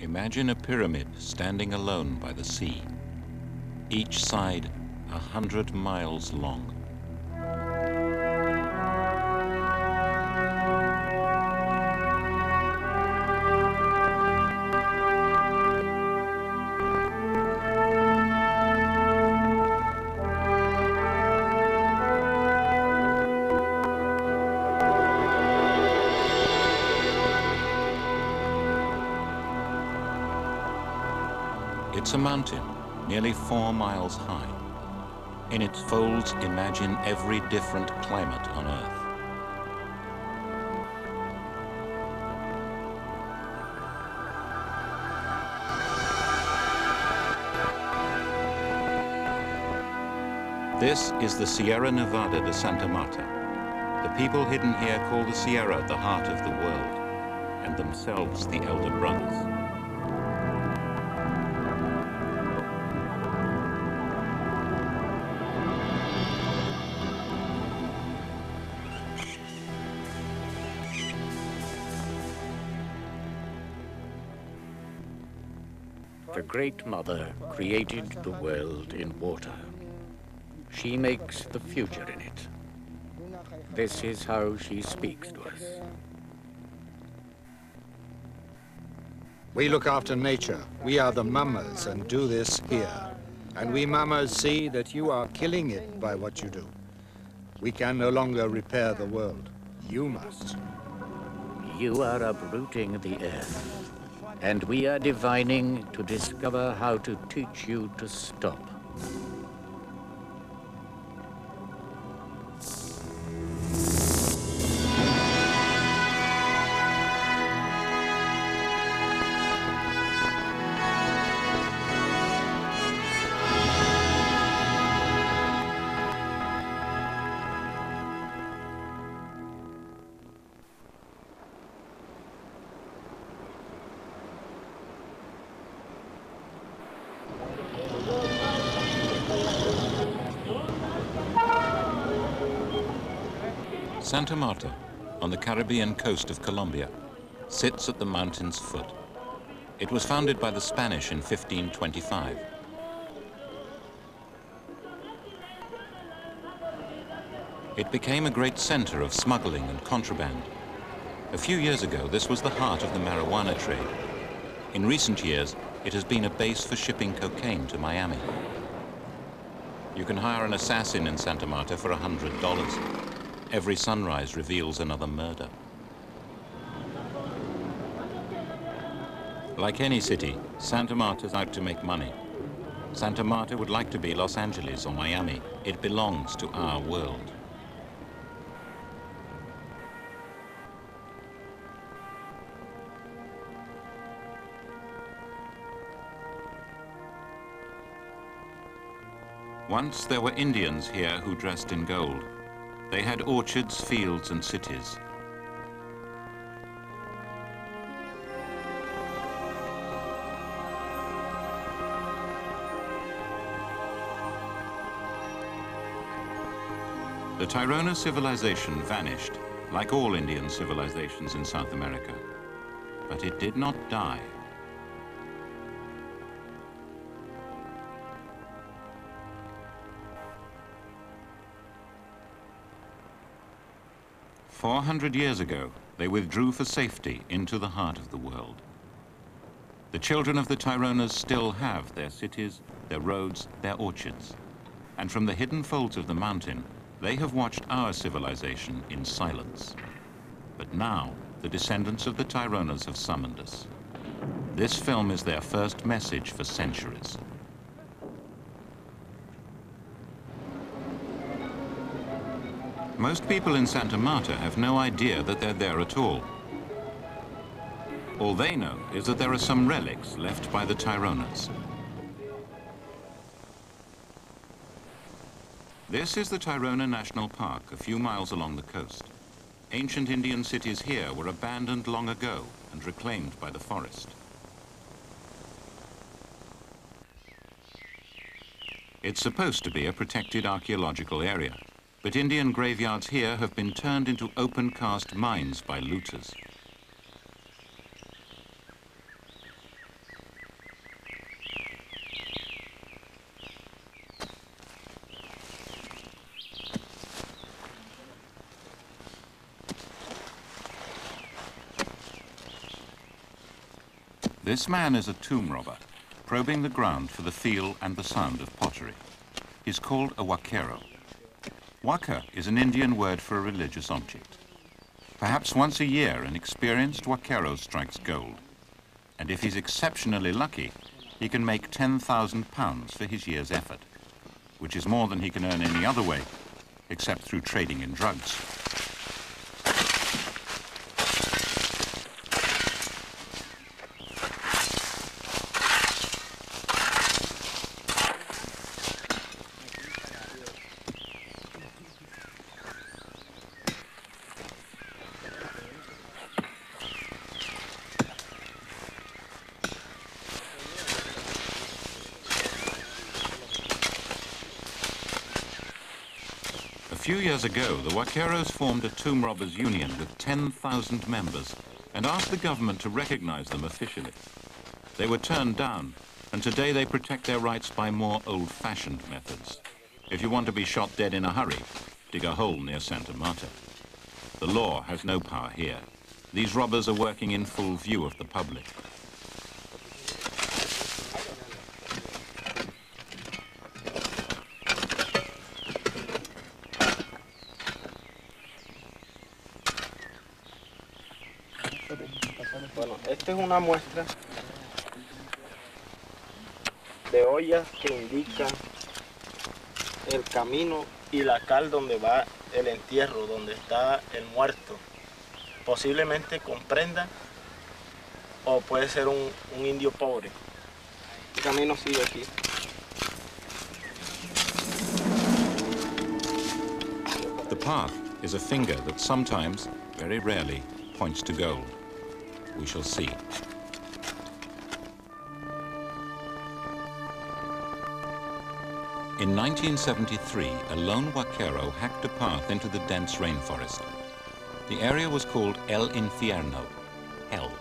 Imagine a pyramid standing alone by the sea, each side 100 miles long. It's a mountain, nearly 4 miles high. In its folds, imagine every different climate on Earth. This is the Sierra Nevada de Santa Marta. The people hidden here call the Sierra the heart of the world, and themselves the Elder Brothers. The Great Mother created the world in water. She makes the future in it. This is how she speaks to us. We look after nature. We are the mamas and do this here. And we mamas see that you are killing it by what you do. We can no longer repair the world. You must. You are uprooting the earth. And we are divining to discover how to teach you to stop. Santa Marta, on the Caribbean coast of Colombia, sits at the mountain's foot. It was founded by the Spanish in 1525. It became a great center of smuggling and contraband. A few years ago, this was the heart of the marijuana trade. In recent years, it has been a base for shipping cocaine to Miami. You can hire an assassin in Santa Marta for $100. Every sunrise reveals another murder. Like any city, Santa Marta's out to make money. Santa Marta would like to be Los Angeles or Miami. It belongs to our world. Once there were Indians here who dressed in gold. They had orchards, fields, and cities. The Tairona civilization vanished, like all Indian civilizations in South America. But it did not die. "400 years ago, they withdrew for safety into the heart of the world. The children of the Taironas still have their cities, their roads, their orchards. And from the hidden folds of the mountain, they have watched our civilization in silence. But now, the descendants of the Taironas have summoned us. This film is their first message for centuries. Most people in Santa Marta have no idea that they're there at all. All they know is that there are some relics left by the Taironas. This is the Tairona National Park, a few miles along the coast. Ancient Indian cities here were abandoned long ago and reclaimed by the forest. It's supposed to be a protected archaeological area. But Indian graveyards here have been turned into open-cast mines by looters. This man is a tomb robber, probing the ground for the feel and the sound of pottery. He's called a wakero. Waka is an Indian word for a religious object. Perhaps once a year, an experienced wakero strikes gold. And if he's exceptionally lucky, he can make £10,000 for his year's effort, which is more than he can earn any other way, except through trading in drugs. A few years ago, the Wakeros formed a tomb robbers union with 10,000 members and asked the government to recognize them officially. They were turned down, and today they protect their rights by more old-fashioned methods. If you want to be shot dead in a hurry, dig a hole near Santa Marta. The law has no power here. These robbers are working in full view of the public. Bueno, esta es una muestra de ollas que indican el camino y la cal donde va el entierro, donde está el muerto. Posiblemente con prenda o puede ser un indio pobre. El camino sigue aquí. The path is a finger that sometimes, very rarely, points to gold. We shall see. In 1973, a lone Wakero hacked a path into the dense rainforest. The area was called El Infierno, Hell.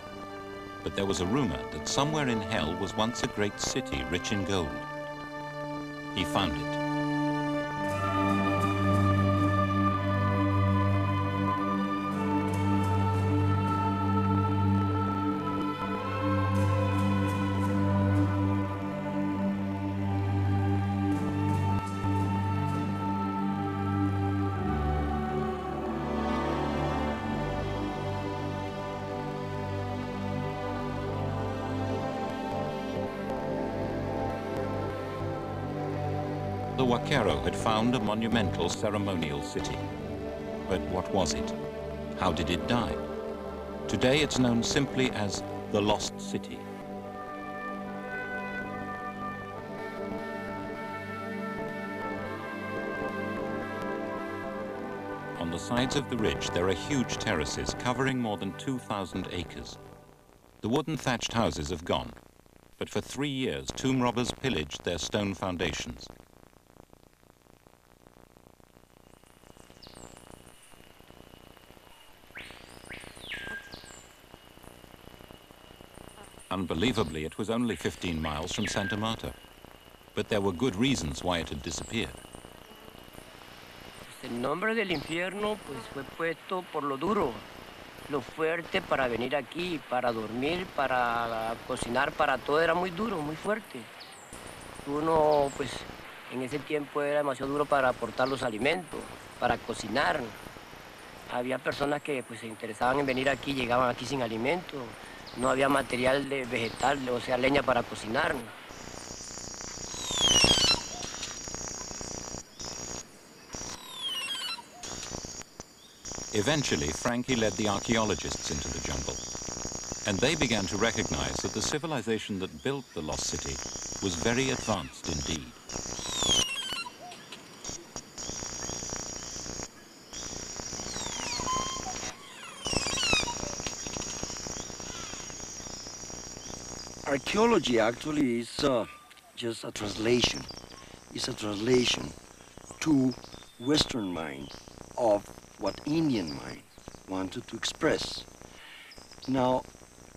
But there was a rumor that somewhere in Hell was once a great city rich in gold. He found it. The Wakero had found a monumental ceremonial city. But what was it? How did it die? Today it's known simply as the Lost City. On the sides of the ridge there are huge terraces covering more than 2,000 acres. The wooden thatched houses have gone, but for 3 years tomb robbers pillaged their stone foundations. Unbelievably, it was only 15 miles from Santa Marta. But there were good reasons why it had disappeared. El nombre del infierno pues fue puesto por lo duro, lo fuerte para venir aquí, para dormir, para cocinar, para todo era muy duro, muy fuerte. Uno pues en ese tiempo era demasiado duro para aportar los alimentos, para cocinar. Había personas que pues se interesaban en venir aquí, llegaban aquí sin alimento. No había material de vegetal, o sea, leña para cocinar. Eventually, Frankie led the archaeologists into the jungle, and they began to recognize that the civilization that built the lost city was very advanced indeed. Archaeology actually is just a translation. It's a translation to Western mind of what Indian mind wanted to express. Now,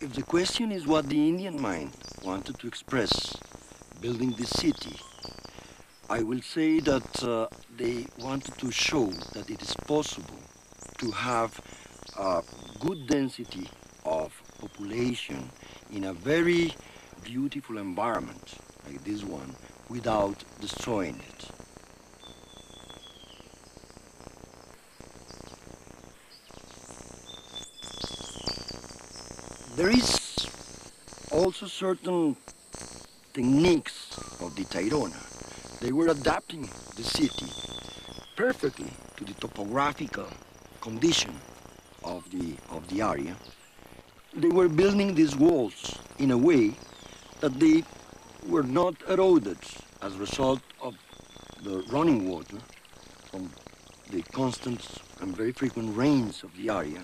if the question is what the Indian mind wanted to express building this city, I will say that they wanted to show that it is possible to have a good density of population in a very beautiful environment like this one without destroying it. There is also certain techniques of the Tairona. They were adapting the city perfectly to the topographical condition of the area. They were building these walls in a way that they were not eroded as a result of the running water from the constant and very frequent rains of the area.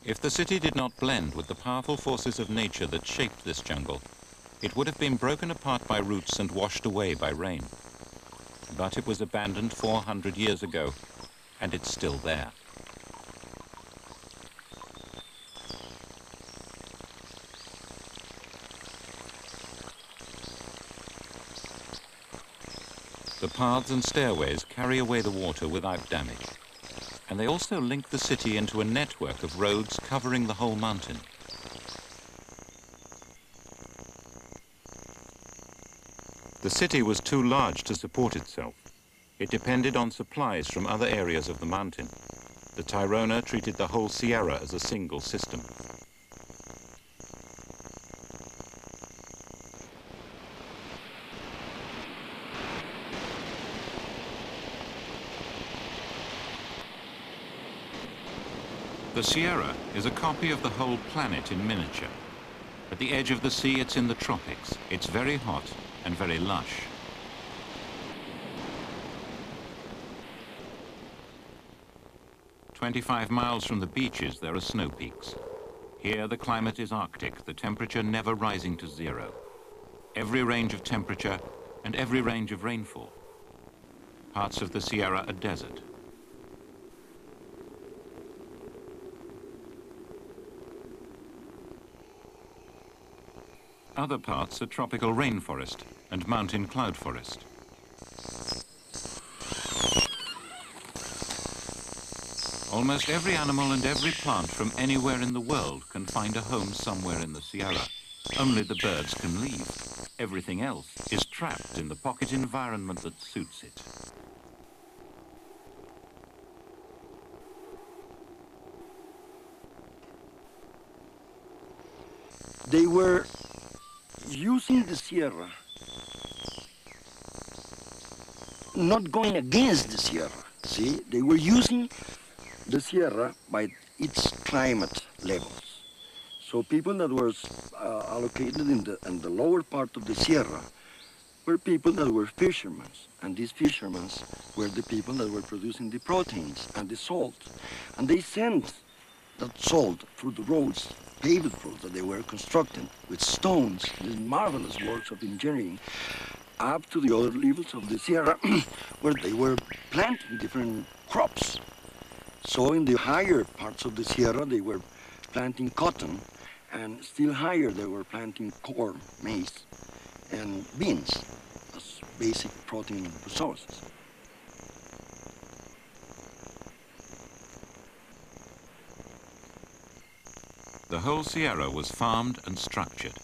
If the city did not blend with the powerful forces of nature that shaped this jungle, it would have been broken apart by roots and washed away by rain. But it was abandoned 400 years ago, and it's still there. The paths and stairways carry away the water without damage, and they also link the city into a network of roads covering the whole mountain. The city was too large to support itself. It depended on supplies from other areas of the mountain. The Tairona treated the whole Sierra as a single system. The Sierra is a copy of the whole planet in miniature. At the edge of the sea, it's in the tropics. It's very hot and very lush. "25 miles from the beaches, there are snow peaks. Here, the climate is Arctic, the temperature never rising to zero. Every range of temperature and every range of rainfall. Parts of the Sierra are desert. Other parts are tropical rainforest and mountain cloud forest. Almost every animal and every plant from anywhere in the world can find a home somewhere in the Sierra. Only the birds can leave. Everything else is trapped in the pocket environment that suits it. They were using the Sierra, not going against the Sierra, see? They were using the Sierra by its climate levels. So people that were allocated in the lower part of the Sierra were people that were fishermen, and these fishermen were the people that were producing the proteins and the salt. And they sent that salt through the roads, paved roads that they were constructing with stones, these marvelous works of engineering, up to the other levels of the Sierra where they were planting different crops. So in the higher parts of the Sierra, they were planting cotton, and still higher, they were planting corn, maize, and beans as basic protein resources. The whole Sierra was farmed and structured.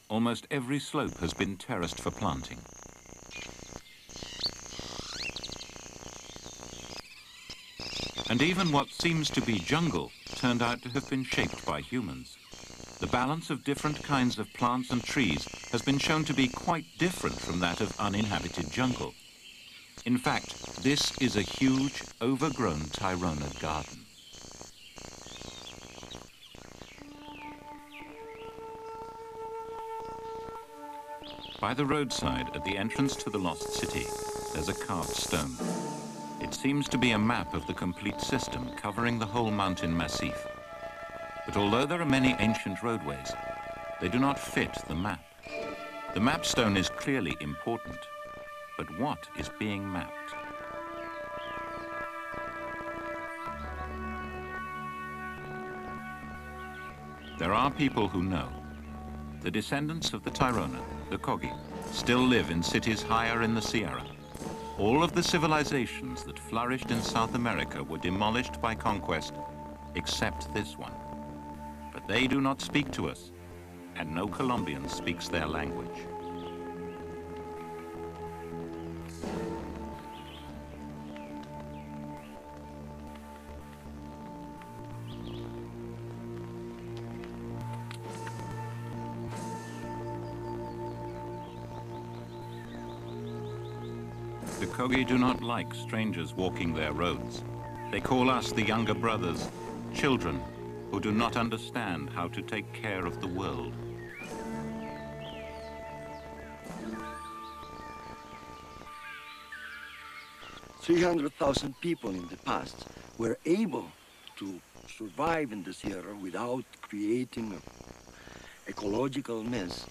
Almost every slope has been terraced for planting. And even what seems to be jungle turned out to have been shaped by humans. The balance of different kinds of plants and trees has been shown to be quite different from that of uninhabited jungle. In fact, this is a huge, overgrown Tairona garden. By the roadside at the entrance to the lost city, there's a carved stone. It seems to be a map of the complete system covering the whole mountain massif. But although there are many ancient roadways, they do not fit the map. The map stone is clearly important, but what is being mapped? There are people who know. The descendants of the Tairona, the Kogi, still live in cities higher in the Sierra. All of the civilizations that flourished in South America were demolished by conquest, except this one. But they do not speak to us, and no Colombian speaks their language. The Kogi do not like strangers walking their roads. They call us, the younger brothers, children who do not understand how to take care of the world. "300,000 people in the past were able to survive in the Sierra without creating an ecological mess.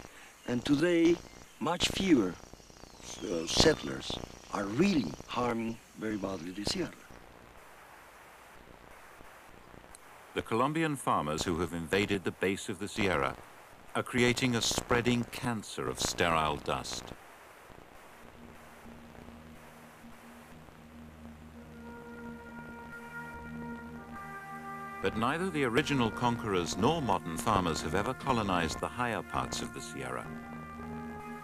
And today, much fewer settlers are really harming very badly the Sierra. The Colombian farmers who have invaded the base of the Sierra are creating a spreading cancer of sterile dust. But neither the original conquerors nor modern farmers have ever colonized the higher parts of the Sierra.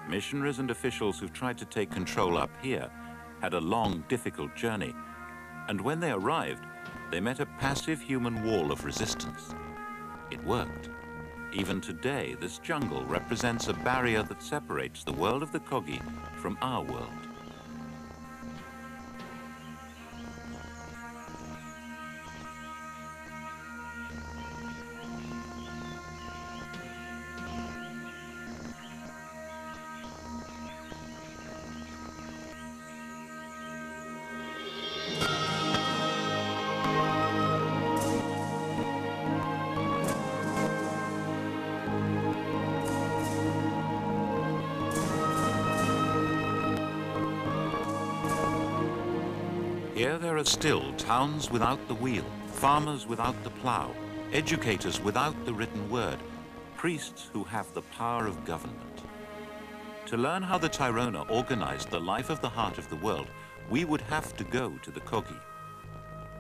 Missionaries and officials who've tried to take control up here had a long, difficult journey, and when they arrived, they met a passive human wall of resistance. It worked. Even today, this jungle represents a barrier that separates the world of the Kogi from our world. Here there are still towns without the wheel, farmers without the plow, educators without the written word, priests who have the power of government. To learn how the Tairona organized the life of the heart of the world, we would have to go to the Kogi.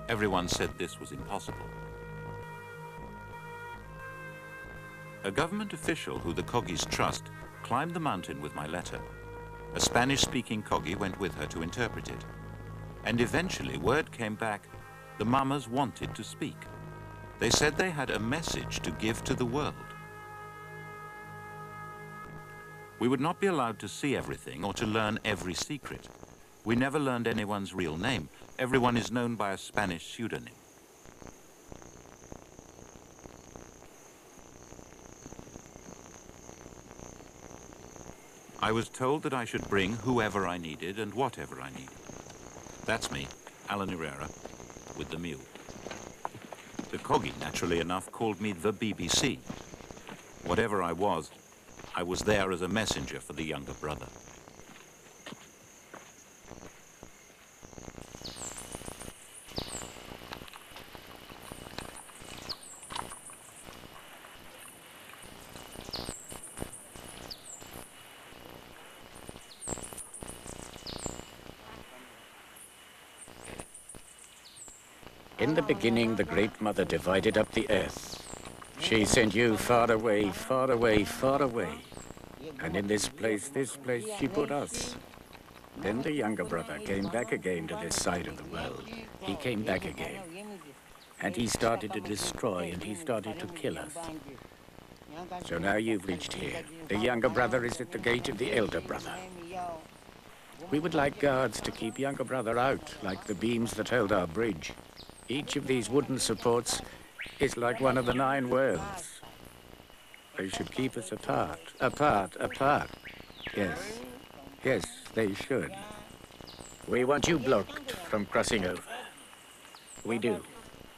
Everyone said this was impossible. A government official who the Kogis trust climbed the mountain with my letter. A Spanish-speaking Kogi went with her to interpret it. And eventually word came back, the Mamas wanted to speak. They said they had a message to give to the world. We would not be allowed to see everything or to learn every secret. We never learned anyone's real name. Everyone is known by a Spanish pseudonym. I was told that I should bring whoever I needed and whatever I needed. That's me, Alan Herrera, with the mule. The Kogi, naturally enough, called me the BBC. Whatever I was there as a messenger for the younger brother. In the beginning, the Great Mother divided up the earth. She sent you far away, far away, far away. And in this place, she put us. Then the younger brother came back again to this side of the world. He came back again. And he started to destroy, and he started to kill us. So now you've reached here. The younger brother is at the gate of the elder brother. We would like guards to keep younger brother out, like the beams that held our bridge. Each of these wooden supports is like one of the 9 worlds. They should keep us apart, apart, apart. Yes, yes, they should. We want you blocked from crossing over. We do.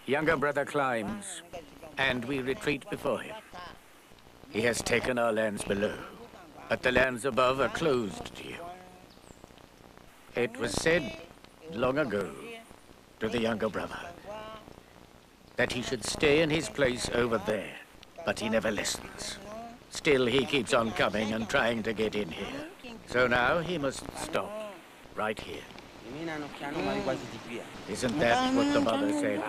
Younger brother climbs, and we retreat before him. He has taken our lands below, but the lands above are closed to you. It was said long ago to the younger brother that he should stay in his place over there, but he never listens. Still, he keeps on coming and trying to get in here. So now he must stop, right here. Isn't that what the mother said?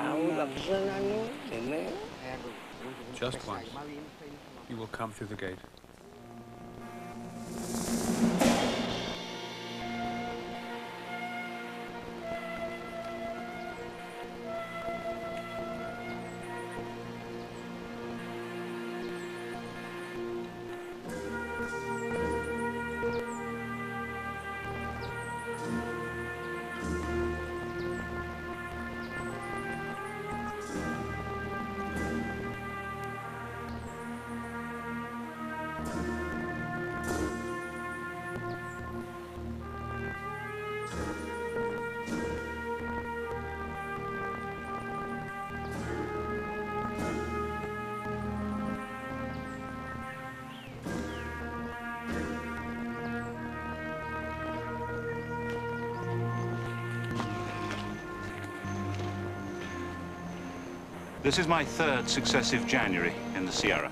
Just once. You will come through the gate. This is my third successive January in the Sierra,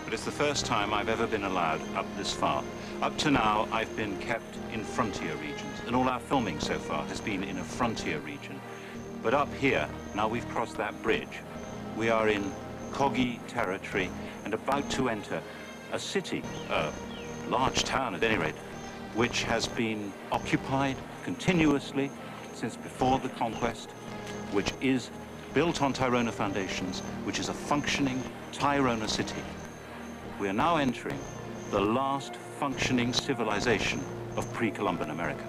but it's the first time I've ever been allowed up this far. Up to now, I've been kept in frontier regions, and all our filming so far has been in a frontier region. But up here, now we've crossed that bridge, we are in Kogi territory and about to enter a city, a large town at any rate, which has been occupied continuously since before the conquest, which is built on Tairona foundations, which is a functioning Tairona city. We are now entering the last functioning civilization of pre-Columban America.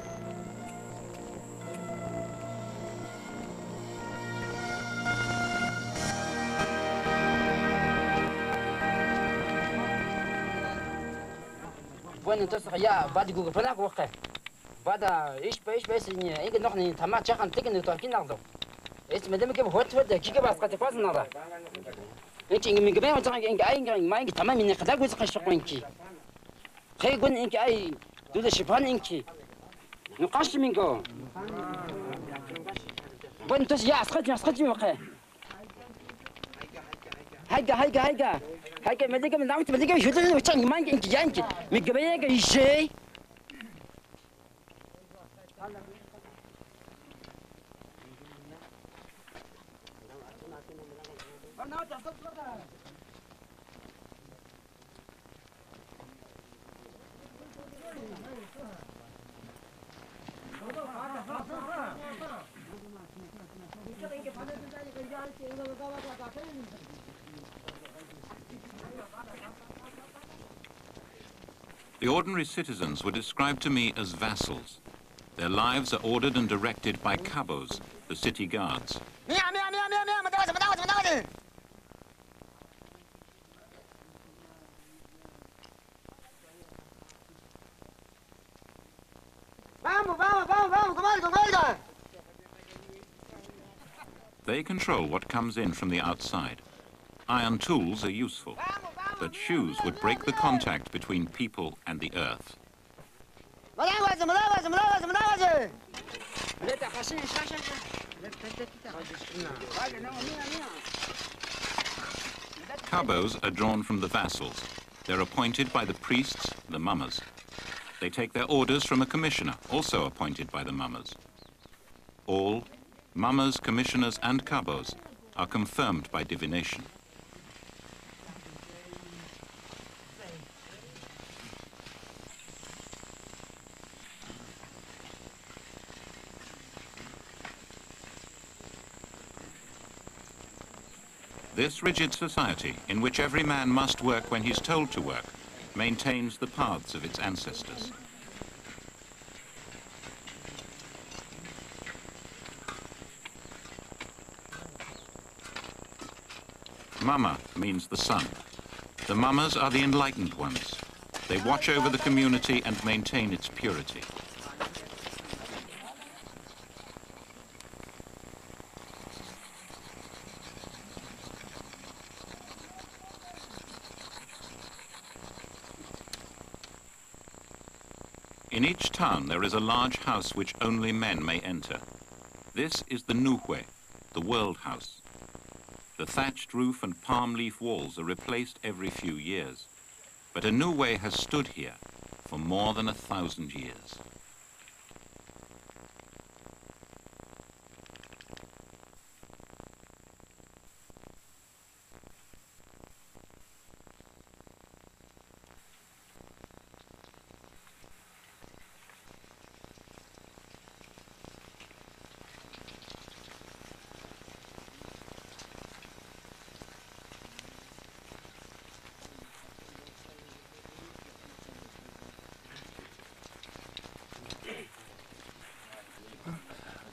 Bueno, entonces ya va de Google para coger. Va de es inge nog niet tamat chakan tikken het ook inaldo. Es met dem ik hoort de kike was gaat pas nada. Ik inge mi gebe wat inge inge mijn tamam min kada goz qashq winki. Khay gun inge ay do de shipan inge. نقاش منكو. bueno, entonces ya اسقط وقع. هايجا ما ديك من دعوت ما ديك شو تقول وتشانج ما انك جانك مقبلك شيء The ordinary citizens were described to me as vassals. Their lives are ordered and directed by cabos, the city guards. They control what comes in from the outside. Iron tools are useful, but shoes would break the contact between people and the earth. Cabos are drawn from the vassals. They're appointed by the priests, the mamas. They take their orders from a commissioner, also appointed by the mamas. All, mamas, commissioners, and cabos, are confirmed by divination. This rigid society, in which every man must work when he's told to work, maintains the paths of its ancestors. Mama means the sun. The mamas are the enlightened ones. They watch over the community and maintain its purity. In each town there is a large house which only men may enter. This is the Nuhwe, the world house. The thatched roof and palm leaf walls are replaced every few years. But a Nuhwe has stood here for more than 1,000 years.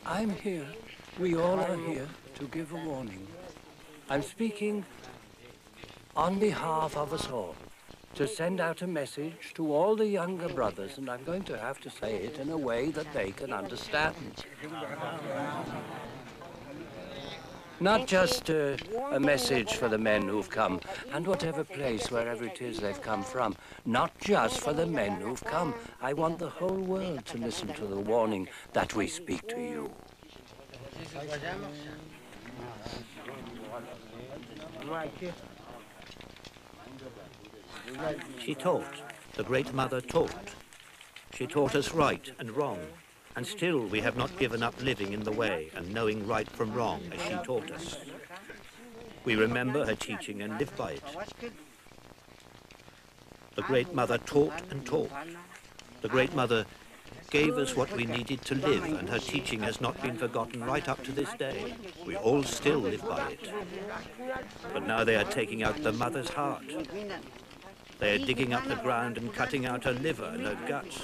I'm here. We all are here to give a warning. I'm speaking on behalf of us all, to send out a message to all the younger brothers, and I'm going to have to say it in a way that they can understand. Not just a message for the men who've come, and whatever place, wherever it is they've come from. Not just for the men who've come. I want the whole world to listen to the warning that we speak to you. She taught. The Great Mother taught. She taught us right and wrong. And still we have not given up living in the way and knowing right from wrong as she taught us. We remember her teaching and live by it. The Great Mother taught and taught. The Great Mother gave us what we needed to live, and her teaching has not been forgotten right up to this day. We all still live by it. But now they are taking out the mother's heart. They are digging up the ground and cutting out her liver and her guts.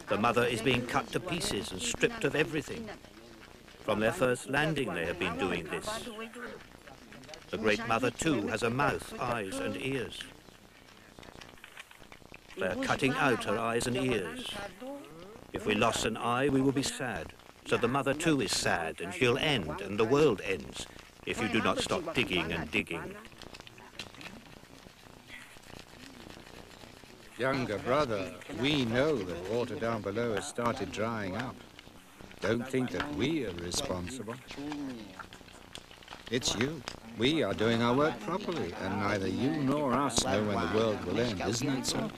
The mother is being cut to pieces and stripped of everything. From their first landing they have been doing this. The Great Mother too has a mouth, eyes and ears. They are cutting out her eyes and ears. If we lost an eye, we will be sad. So the mother too is sad, and she'll end, and the world ends, if you do not stop digging and digging. Younger brother, we know the water down below has started drying up. Don't think that we are responsible. It's you. We are doing our work properly, and neither you nor us know when the world will end, isn't it so?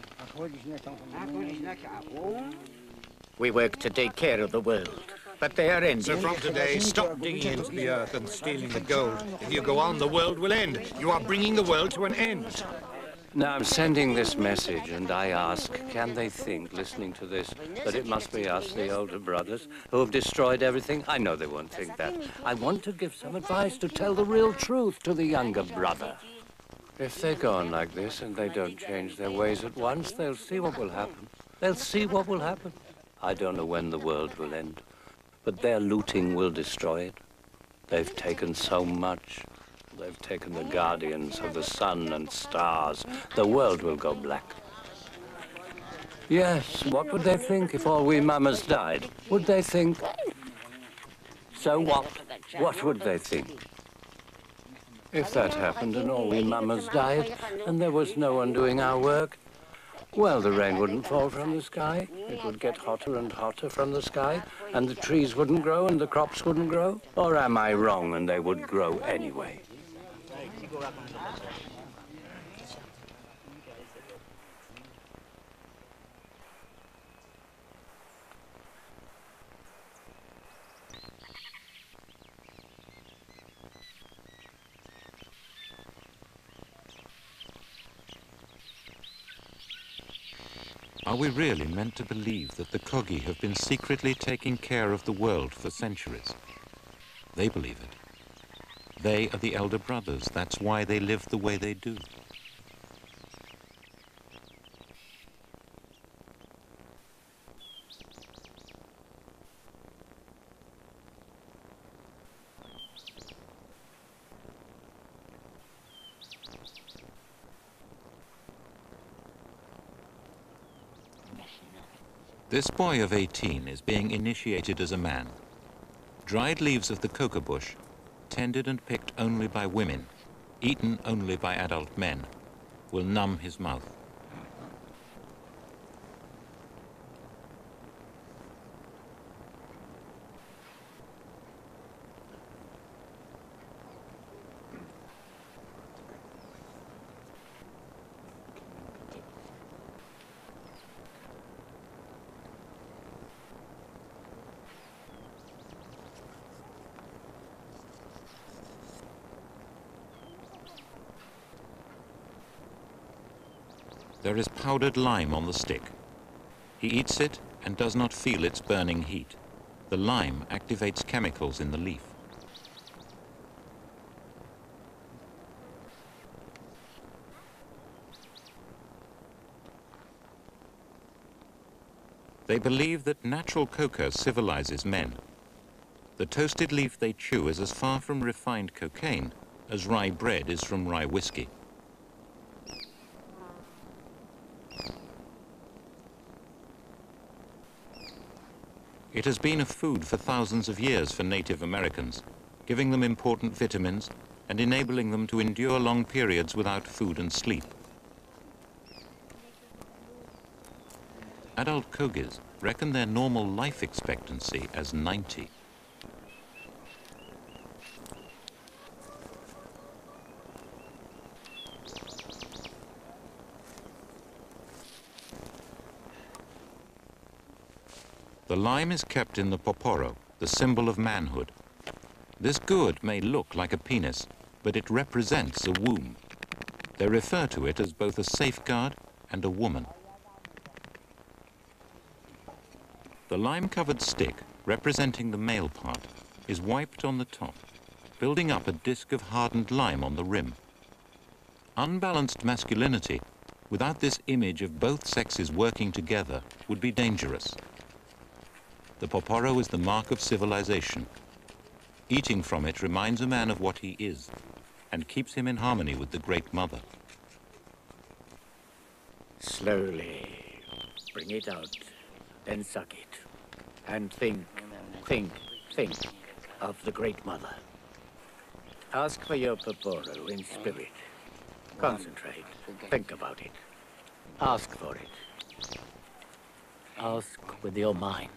We work to take care of the world, but they are ending. So from today, stop digging into the earth and stealing the gold. If you go on, the world will end. You are bringing the world to an end. Now I'm sending this message, and I ask, can they think, listening to this, that it must be us, the older brothers, who have destroyed everything? I know they won't think that. I want to give some advice to tell the real truth to the younger brother. If they go on like this and they don't change their ways at once, they'll see what will happen. They'll see what will happen. I don't know when the world will end, but their looting will destroy it. They've taken so much. They've taken the guardians of the sun and stars. The world will go black. Yes, what would they think if all we mamas died? Would they think? So what? What would they think? If that happened and all we mamas died and there was no one doing our work, well, the rain wouldn't fall from the sky. It would get hotter and hotter from the sky, and the trees wouldn't grow and the crops wouldn't grow. Or am I wrong and they would grow anyway? Are we really meant to believe that the Kogi have been secretly taking care of the world for centuries? They believe it. They are the elder brothers. That's why they live the way they do. This boy of 18 is being initiated as a man. Dried leaves of the coca bush, tended and picked only by women, eaten only by adult men, will numb his mouth. There is powdered lime on the stick. He eats it and does not feel its burning heat. The lime activates chemicals in the leaf. They believe that natural coca civilizes men. The toasted leaf they chew is as far from refined cocaine as rye bread is from rye whiskey. It has been a food for thousands of years for Native Americans, giving them important vitamins and enabling them to endure long periods without food and sleep. Adult Kogis reckon their normal life expectancy as 90. The lime is kept in the poporo, the symbol of manhood. This gourd may look like a penis, but it represents a womb. They refer to it as both a safeguard and a woman. The lime-covered stick, representing the male part, is wiped on the top, building up a disc of hardened lime on the rim. Unbalanced masculinity, without this image of both sexes working together, would be dangerous. The poporo is the mark of civilization. Eating from it reminds a man of what he is and keeps him in harmony with the Great Mother. Slowly, bring it out, then suck it. And think of the Great Mother. Ask for your poporo in spirit. Concentrate, think about it. Ask for it. Ask with your mind.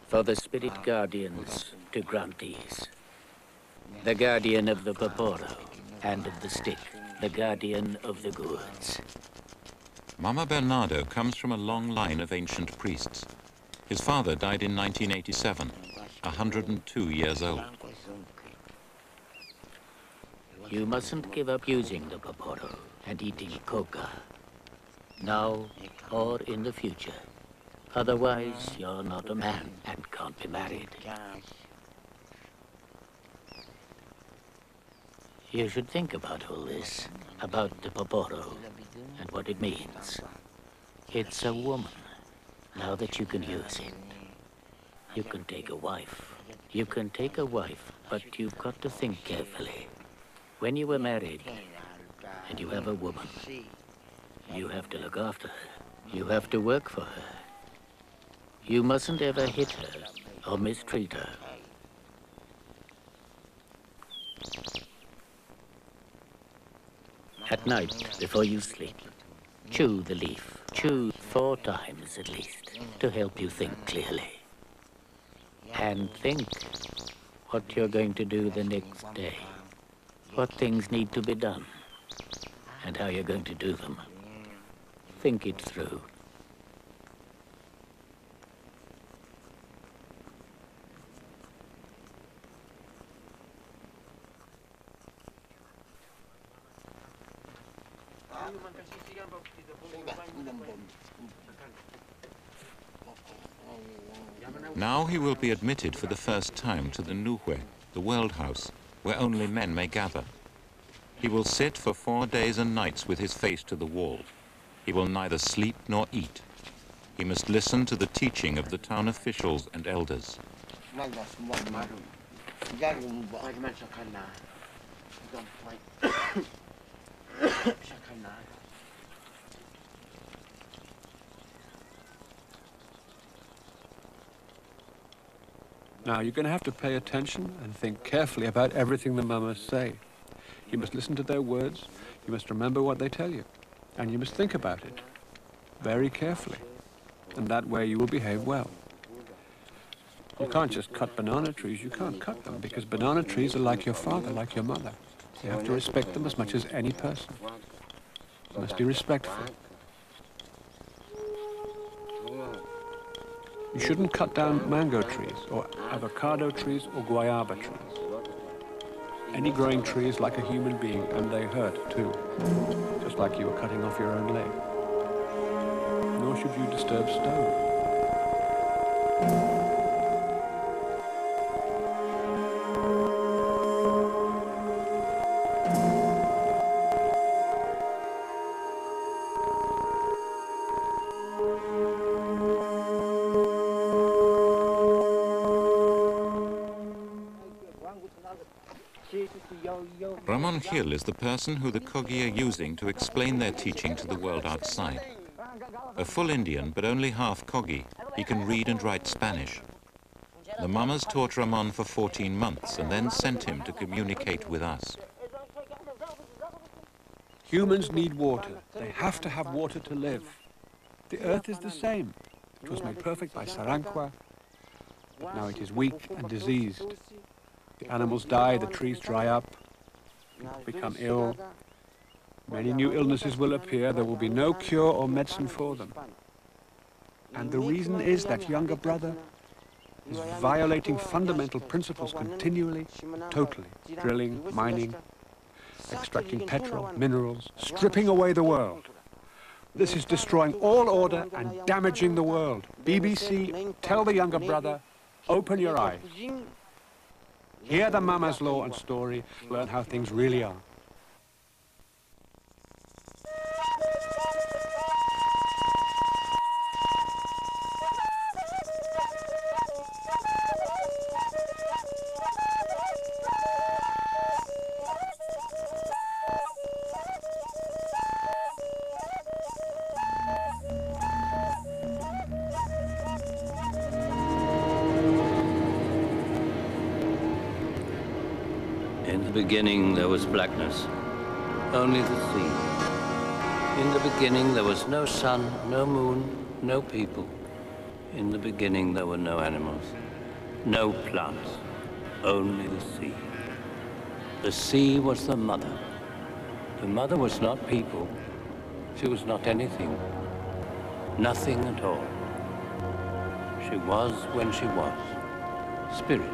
For the spirit guardians to grant these. The guardian of the poporo and of the stick, the guardian of the gourds. Mama Bernardo comes from a long line of ancient priests. His father died in 1987, 102 years old. You mustn't give up using the poporo and eating coca, now or in the future. Otherwise, you're not a man and can't be married. You should think about all this, about the poporo and what it means. It's a woman. Now that you can use it, you can take a wife. You can take a wife, but you've got to think carefully. When you were married and you have a woman, you have to look after her. You have to work for her. You mustn't ever hit her or mistreat her. At night, before you sleep, chew the leaf. Chew 4 times at least to help you think clearly. And think what you're going to do the next day. What things need to be done and how you're going to do them. Think it through. Now he will be admitted for the first time to the Nuhue, the World House, where only men may gather. He will sit for 4 days and nights with his face to the wall. He will neither sleep nor eat. He must listen to the teaching of the town officials and elders. Now, you're going to have to pay attention and think carefully about everything the mamas say. You must listen to their words, you must remember what they tell you, and you must think about it very carefully. And that way you will behave well. You can't just cut banana trees, you can't cut them, because banana trees are like your father, like your mother. You have to respect them as much as any person. You must be respectful. You shouldn't cut down mango trees, or avocado trees, or guayaba trees. Any growing tree is like a human being, and they hurt too, just like you were cutting off your own leg. Nor should you disturb stone. Ramon Gil is the person who the Kogi are using to explain their teaching to the world outside. A full Indian, but only half Kogi, he can read and write Spanish. The Mamas taught Ramon for 14 months and then sent him to communicate with us. Humans need water. They have to have water to live. The earth is the same. It was made perfect by Saranqua, but now it is weak and diseased. The animals die, the trees dry up, people become ill. Many new illnesses will appear. There will be no cure or medicine for them. And the reason is that younger brother is violating fundamental principles continually, totally, drilling, mining, extracting petrol, minerals, stripping away the world. This is destroying all order and damaging the world. BBC, tell the younger brother, open your eyes. Hear the Mama's law and story, learn how things really are. In the beginning there was blackness, only the sea. In the beginning there was no sun, no moon, no people. In the beginning there were no animals, no plants, only the sea. The sea was the mother. The mother was not people. She was not anything, nothing at all. She was when she was, spirit.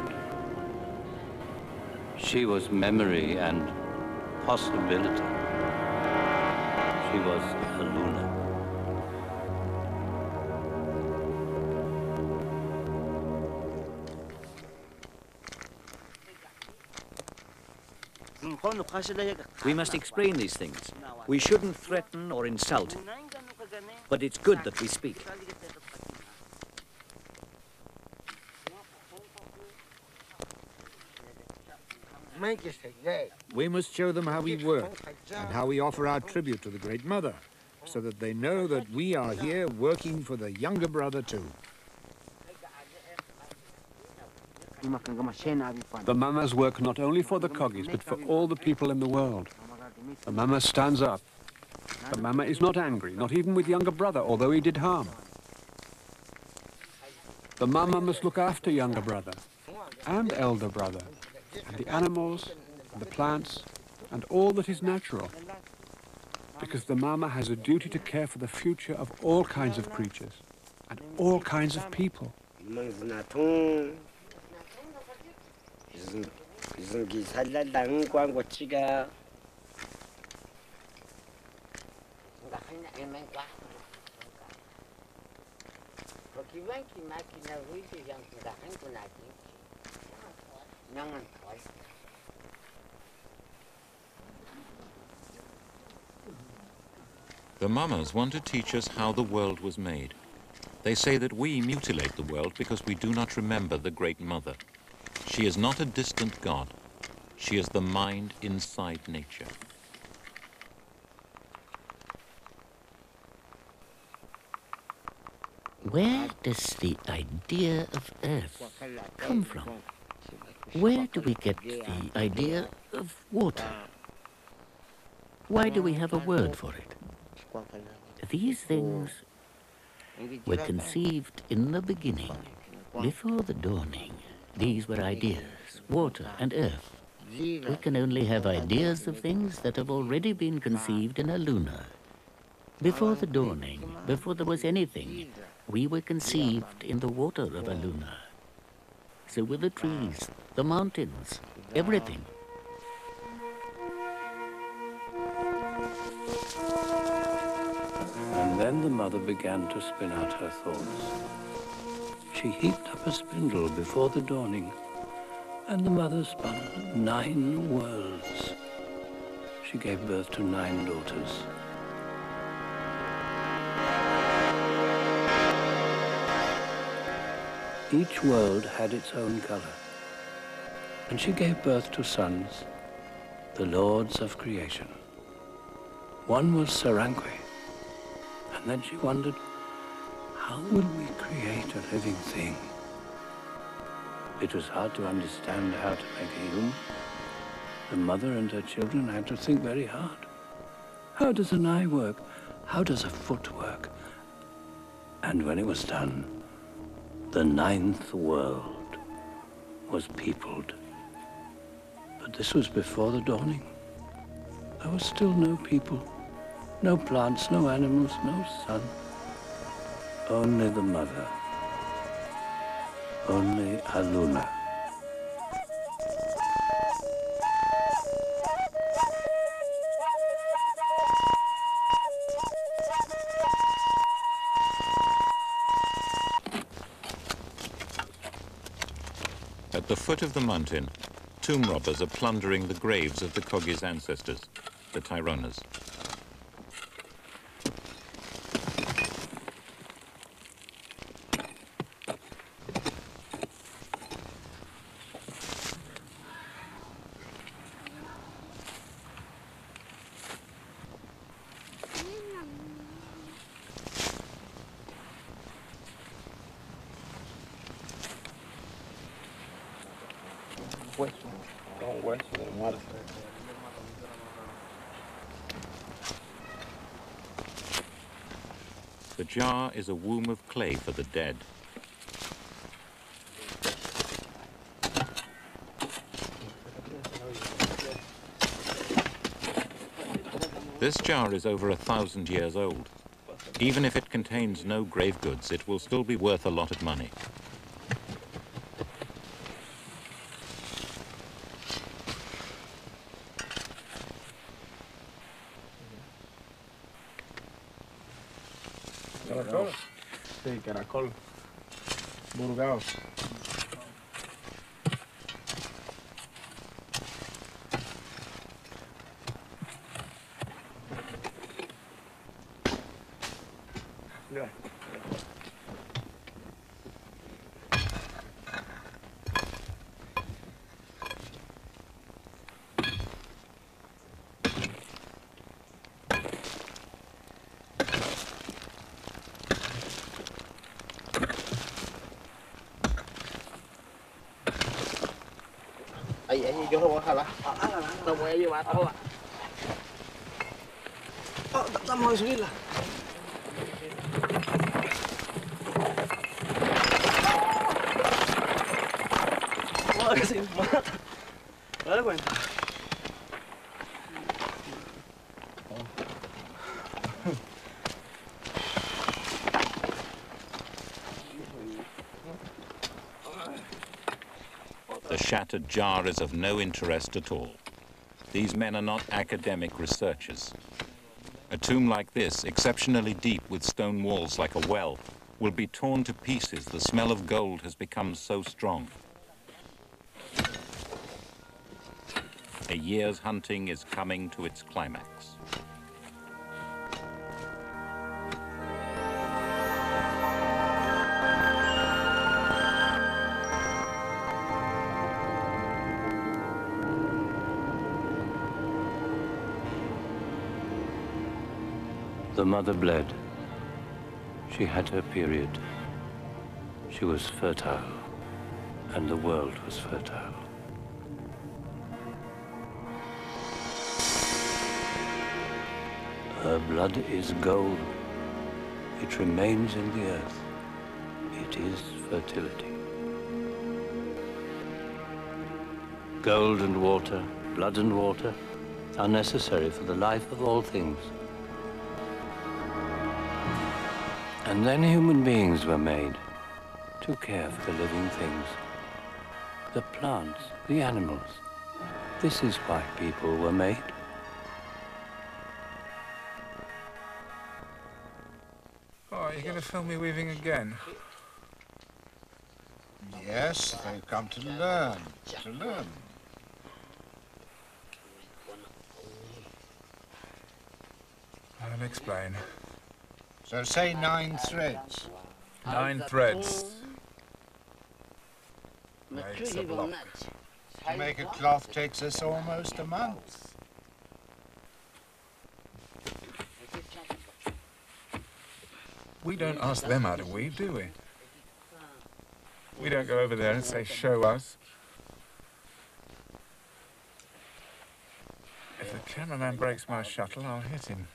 She was memory and possibility. She was a Luna. We must explain these things. We shouldn't threaten or insult, but it's good that we speak. We must show them how we work and how we offer our tribute to the Great Mother, so that they know that we are here working for the younger brother too. The Mamas work not only for the Kogis, but for all the people in the world. The Mama stands up. The Mama is not angry, not even with younger brother, although he did harm. The Mama must look after younger brother and elder brother, and the animals, and the plants, and all that is natural. Because the Mama has a duty to care for the future of all kinds of creatures, and all kinds of people. The Mamas want to teach us how the world was made. They say that we mutilate the world because we do not remember the Great Mother. She is not a distant God. She is the mind inside nature. Where does the idea of Earth come from? Where do we get the idea of water? Why do we have a word for it? These things were conceived in the beginning, before the dawning. These were ideas, water and earth. We can only have ideas of things that have already been conceived in a Luna. Before the dawning, before there was anything, we were conceived in the water of a Luna. So were the trees, the mountains, everything. And then the mother began to spin out her thoughts. She heaped up a spindle before the dawning, and the mother spun 9 worlds. She gave birth to 9 daughters. Each world had its own color, and she gave birth to sons, the lords of creation. One was Sarankwe, and then she wondered, how will we create a living thing? It was hard to understand how to make a human. The mother and her children had to think very hard. How does an eye work? How does a foot work? And when it was done, the 9th world was peopled. But this was before the dawning. There was still no people, no plants, no animals, no sun. Only the mother. Only Aluna. At the foot of the mountain, tomb robbers are plundering the graves of the Kogi's ancestors, the Tyronas. The jar is a womb of clay for the dead. This jar is over 1,000 years old. Even if it contains no grave goods, it will still be worth a lot of money. ¿Caracol? Sí, caracol. Burgao. Yeah. Ahí, yo lo voy a jalar. Lo voy a llevar toda. Vamos a subirla. Ay, se mata. Dale cuenta. The shattered jar is of no interest at all. These men are not academic researchers. A tomb like this, exceptionally deep with stone walls like a well, will be torn to pieces. The smell of gold has become so strong. A year's hunting is coming to its climax. The mother bled. She had her period. She was fertile, and the world was fertile. Her blood is gold. It remains in the earth. It is fertility. Gold and water, blood and water, are necessary for the life of all things. And then human beings were made to care for the living things. The plants, the animals. This is why people were made. Oh, are you going to film me weaving again? Yes, they've come to learn, to learn. I'll explain. So say 9 threads. 9 threads. Makes a block. To make a cloth takes us almost a month. We don't ask them how to weave, do we? We don't go over there and say, show us. If the cameraman breaks my shuttle, I'll hit him.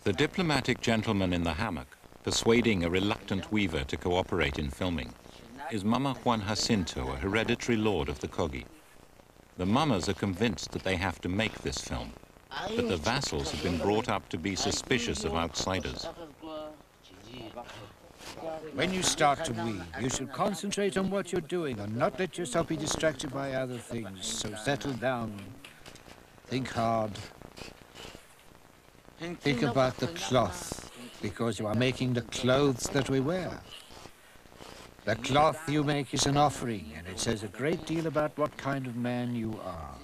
The diplomatic gentleman in the hammock, persuading a reluctant weaver to cooperate in filming, is Mama Juan Jacinto, a hereditary lord of the Kogi. The mamas are convinced that they have to make this film, but the vassals have been brought up to be suspicious of outsiders. When you start to weave, you should concentrate on what you're doing and not let yourself be distracted by other things. So settle down, think hard. Think about the cloth, because you are making the clothes that we wear. The cloth you make is an offering, and it says a great deal about what kind of man you are.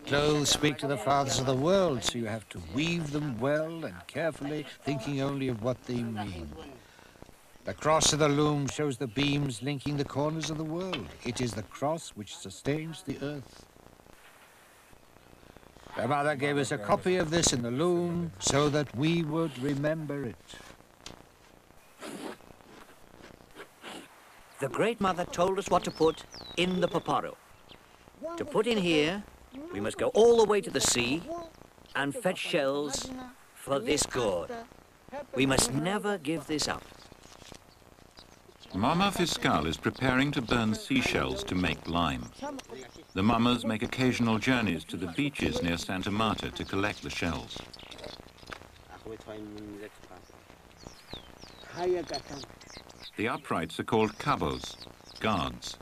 Clothes speak to the fathers of the world, so you have to weave them well and carefully, thinking only of what they mean. The cross of the loom shows the beams linking the corners of the world. It is the cross which sustains the earth. The mother gave us a copy of this in the loom so that we would remember it. The Great Mother told us what to put in the paparo. To put in here, we must go all the way to the sea and fetch shells for this gourd. We must never give this up. Mama Fiscal is preparing to burn seashells to make lime. The mamas make occasional journeys to the beaches near Santa Marta to collect the shells. The uprights are called cabos, guards.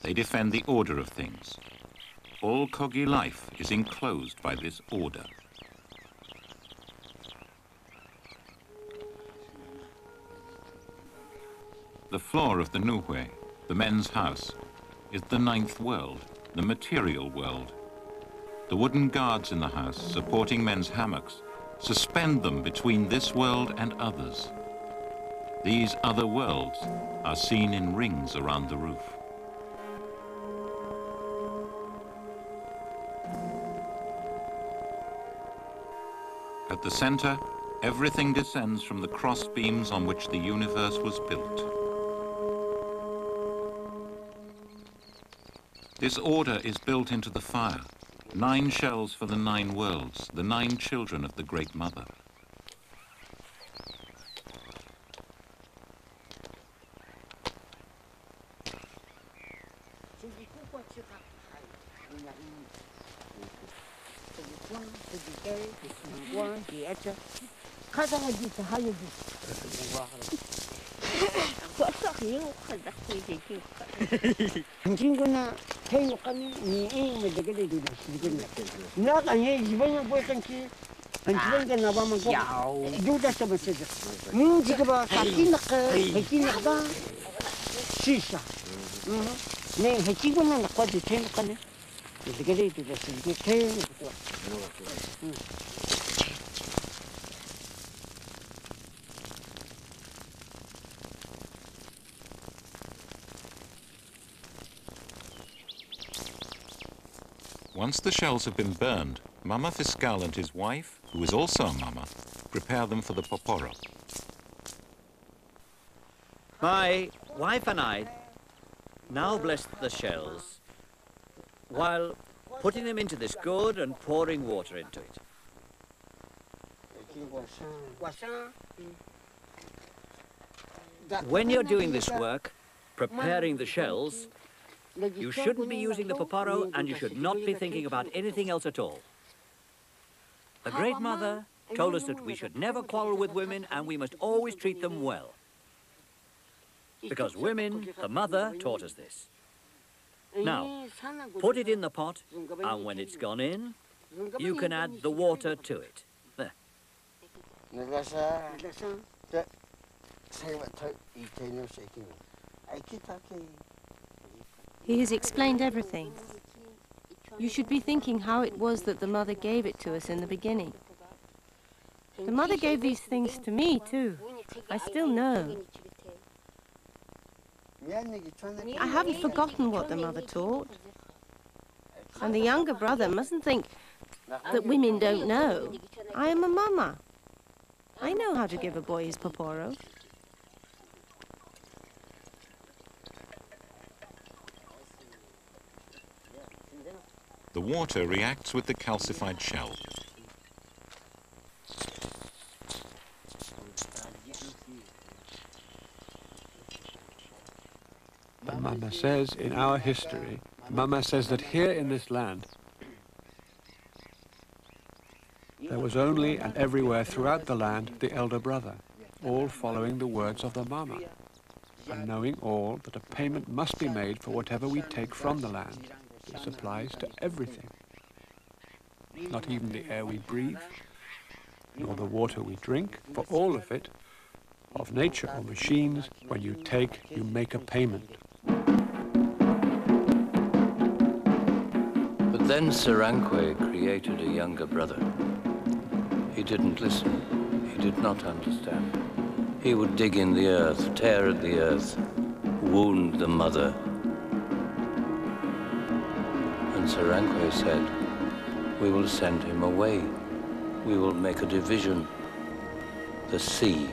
They defend the order of things. All Kogi life is enclosed by this order. The floor of the Nuhue, the men's house, is the ninth world, the material world. The wooden guards in the house, supporting men's hammocks, suspend them between this world and others. These other worlds are seen in rings around the roof. At the center, everything descends from the cross beams on which the universe was built. This order is built into the fire. 9 shells for the 9 worlds, the 9 children of the Great Mother. Once the shells have been burned, Mama Fiscal and his wife, who is also a mama, prepare them for the poporo. My wife and I now bless the shells while putting them into this gourd and pouring water into it. When you're doing this work, preparing the shells, you shouldn't be using the paparo and you should not be thinking about anything else at all. The Great Mother told us that we should never quarrel with women and we must always treat them well. Because women, the mother, taught us this. Now, put it in the pot, and when it's gone in, you can add the water to it. There. He has explained everything. You should be thinking how it was that the mother gave it to us in the beginning. The mother gave these things to me, too. I still know. I haven't forgotten what the mother taught. And the younger brother mustn't think that women don't know. I am a mama. I know how to give a boy his poporo. The water reacts with the calcified shell. But Mama says in our history, Mama says that here in this land, there was only and everywhere throughout the land the elder brother, all following the words of the Mama, and knowing all that a payment must be made for whatever we take from the land. This applies to everything. Not even the air we breathe, nor the water we drink, for all of it, of nature or machines, when you take, you make a payment. But then Serankwe created a younger brother. He didn't listen. He did not understand. He would dig in the earth, tear at the earth, wound the mother. And Serankwe said, we will send him away. We will make a division. The sea.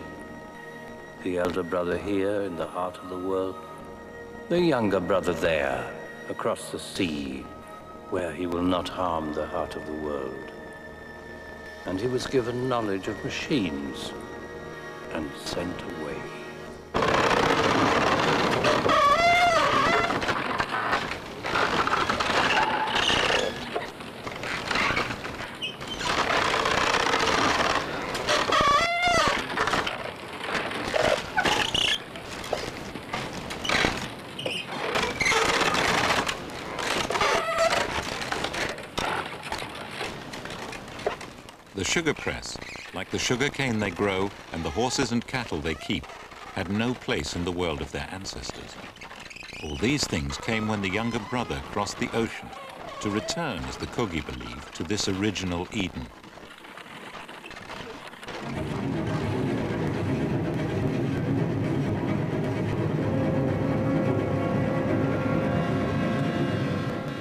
The elder brother here in the heart of the world. The younger brother there, across the sea, where he will not harm the heart of the world. And he was given knowledge of machines and sent away. The sugar press, like the sugar cane they grow and the horses and cattle they keep, had no place in the world of their ancestors. All these things came when the younger brother crossed the ocean to return, as the Kogi believe, to this original Eden.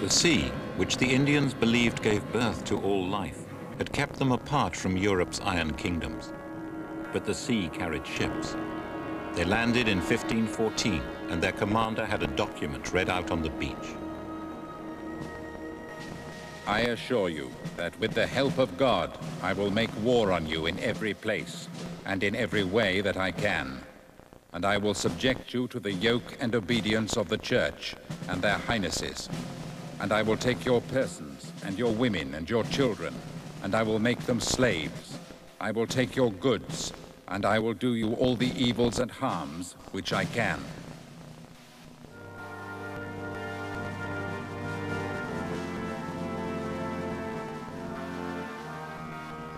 The sea, which the Indians believed gave birth to all life, had kept them apart from Europe's iron kingdoms. But the sea carried ships. They landed in 1514, and their commander had a document read out on the beach. I assure you that with the help of God, I will make war on you in every place and in every way that I can. And I will subject you to the yoke and obedience of the Church and their highnesses. And I will take your persons and your women and your children, and I will make them slaves. I will take your goods, and I will do you all the evils and harms which I can.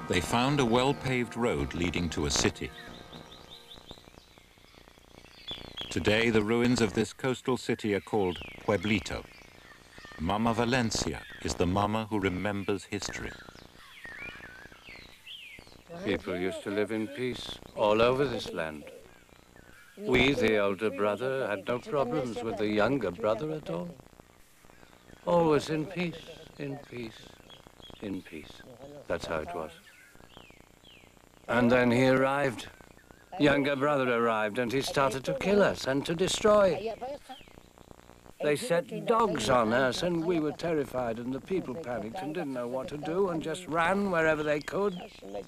They found a well-paved road leading to a city. Today, the ruins of this coastal city are called Pueblito. Mama Valencia is the mama who remembers history. People used to live in peace all over this land. We, the elder brother, had no problems with the younger brother at all. Always in peace, in peace, in peace. That's how it was. And then he arrived. Younger brother arrived, and he started to kill us and to destroy. They set dogs on us, and we were terrified, and the people panicked and didn't know what to do and just ran wherever they could.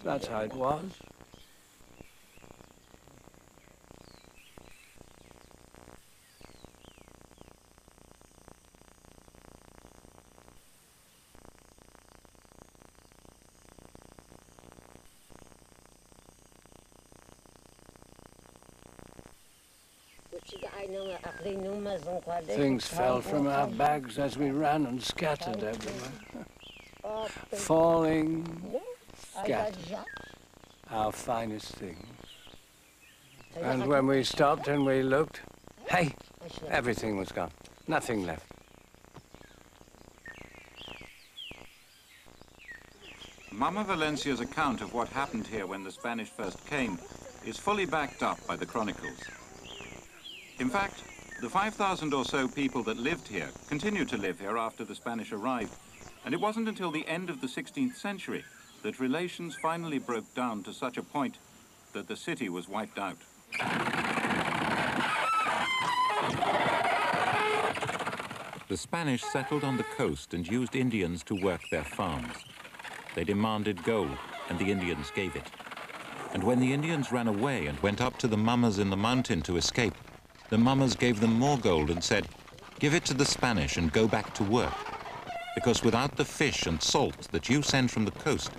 That's how it was. Things fell from our bags as we ran and scattered everywhere. Falling, scattered. Our finest things. And when we stopped and we looked, hey, everything was gone. Nothing left. Mama Valencia's account of what happened here when the Spanish first came is fully backed up by the chronicles. In fact, the 5,000 or so people that lived here continued to live here after the Spanish arrived, and it wasn't until the end of the 16th century that relations finally broke down to such a point that the city was wiped out. The Spanish settled on the coast and used Indians to work their farms. They demanded gold, and the Indians gave it. And when the Indians ran away and went up to the mummers in the mountain to escape, the mummers gave them more gold and said, "Give it to the Spanish and go back to work. Because without the fish and salt that you send from the coast,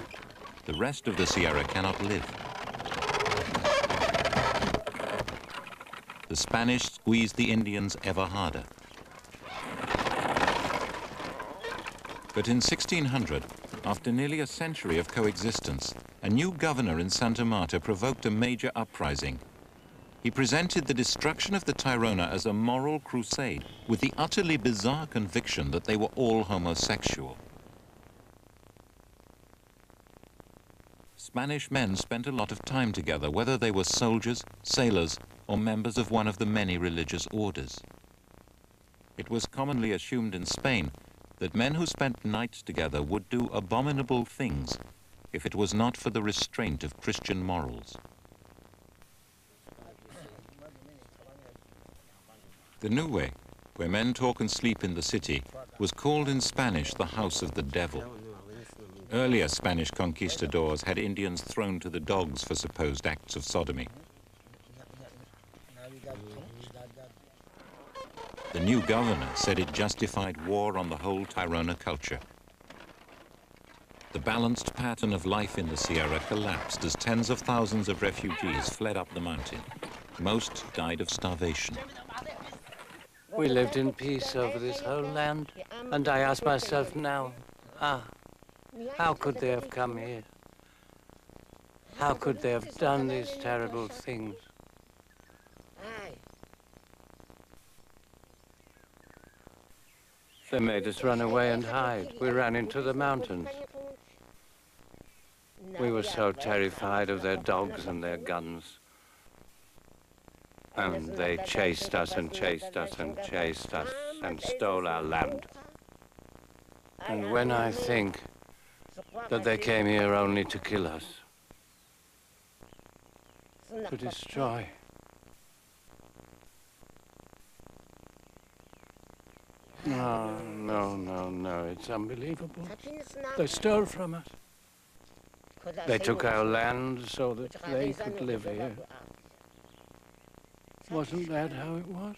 the rest of the Sierra cannot live." The Spanish squeezed the Indians ever harder. But in 1600, after nearly a century of coexistence, a new governor in Santa Marta provoked a major uprising. He presented the destruction of the Tairona as a moral crusade, with the utterly bizarre conviction that they were all homosexual. Spanish men spent a lot of time together, whether they were soldiers, sailors, or members of one of the many religious orders. It was commonly assumed in Spain that men who spent nights together would do abominable things if it was not for the restraint of Christian morals. The Nube, where men talk and sleep in the city, was called in Spanish the House of the Devil. Earlier Spanish conquistadors had Indians thrown to the dogs for supposed acts of sodomy. The new governor said it justified war on the whole Tairona culture. The balanced pattern of life in the Sierra collapsed as tens of thousands of refugees fled up the mountain. Most died of starvation. We lived in peace over this whole land, and I ask myself now, how could they have come here? How could they have done these terrible things? They made us run away and hide. We ran into the mountains. We were so terrified of their dogs and their guns. And they chased us and chased us and chased us and stole our land. And when I think that they came here only to kill us, to destroy. No, no, no, no, it's unbelievable. They stole from us. They took our land so that they could live here. Wasn't that how it was?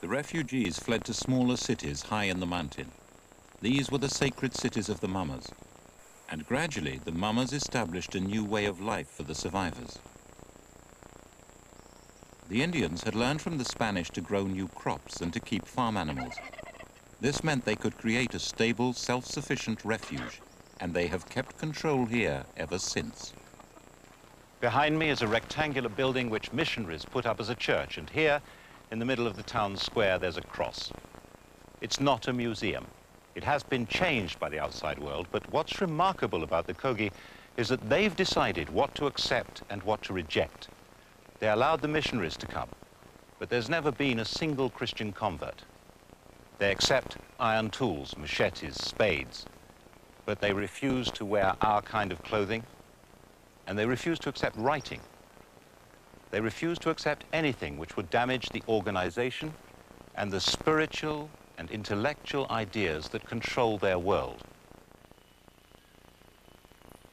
The refugees fled to smaller cities high in the mountain. These were the sacred cities of the mummers. And gradually, the mummers established a new way of life for the survivors. The Indians had learned from the Spanish to grow new crops and to keep farm animals. This meant they could create a stable, self-sufficient refuge, and they have kept control here ever since. Behind me is a rectangular building which missionaries put up as a church, and here, in the middle of the town square, there's a cross. It's not a museum. It has been changed by the outside world, but what's remarkable about the Kogi is that they've decided what to accept and what to reject. They allowed the missionaries to come, but there's never been a single Christian convert. They accept iron tools, machetes, spades, but they refuse to wear our kind of clothing, and they refuse to accept writing. They refuse to accept anything which would damage the organization and the spiritual and intellectual ideas that control their world.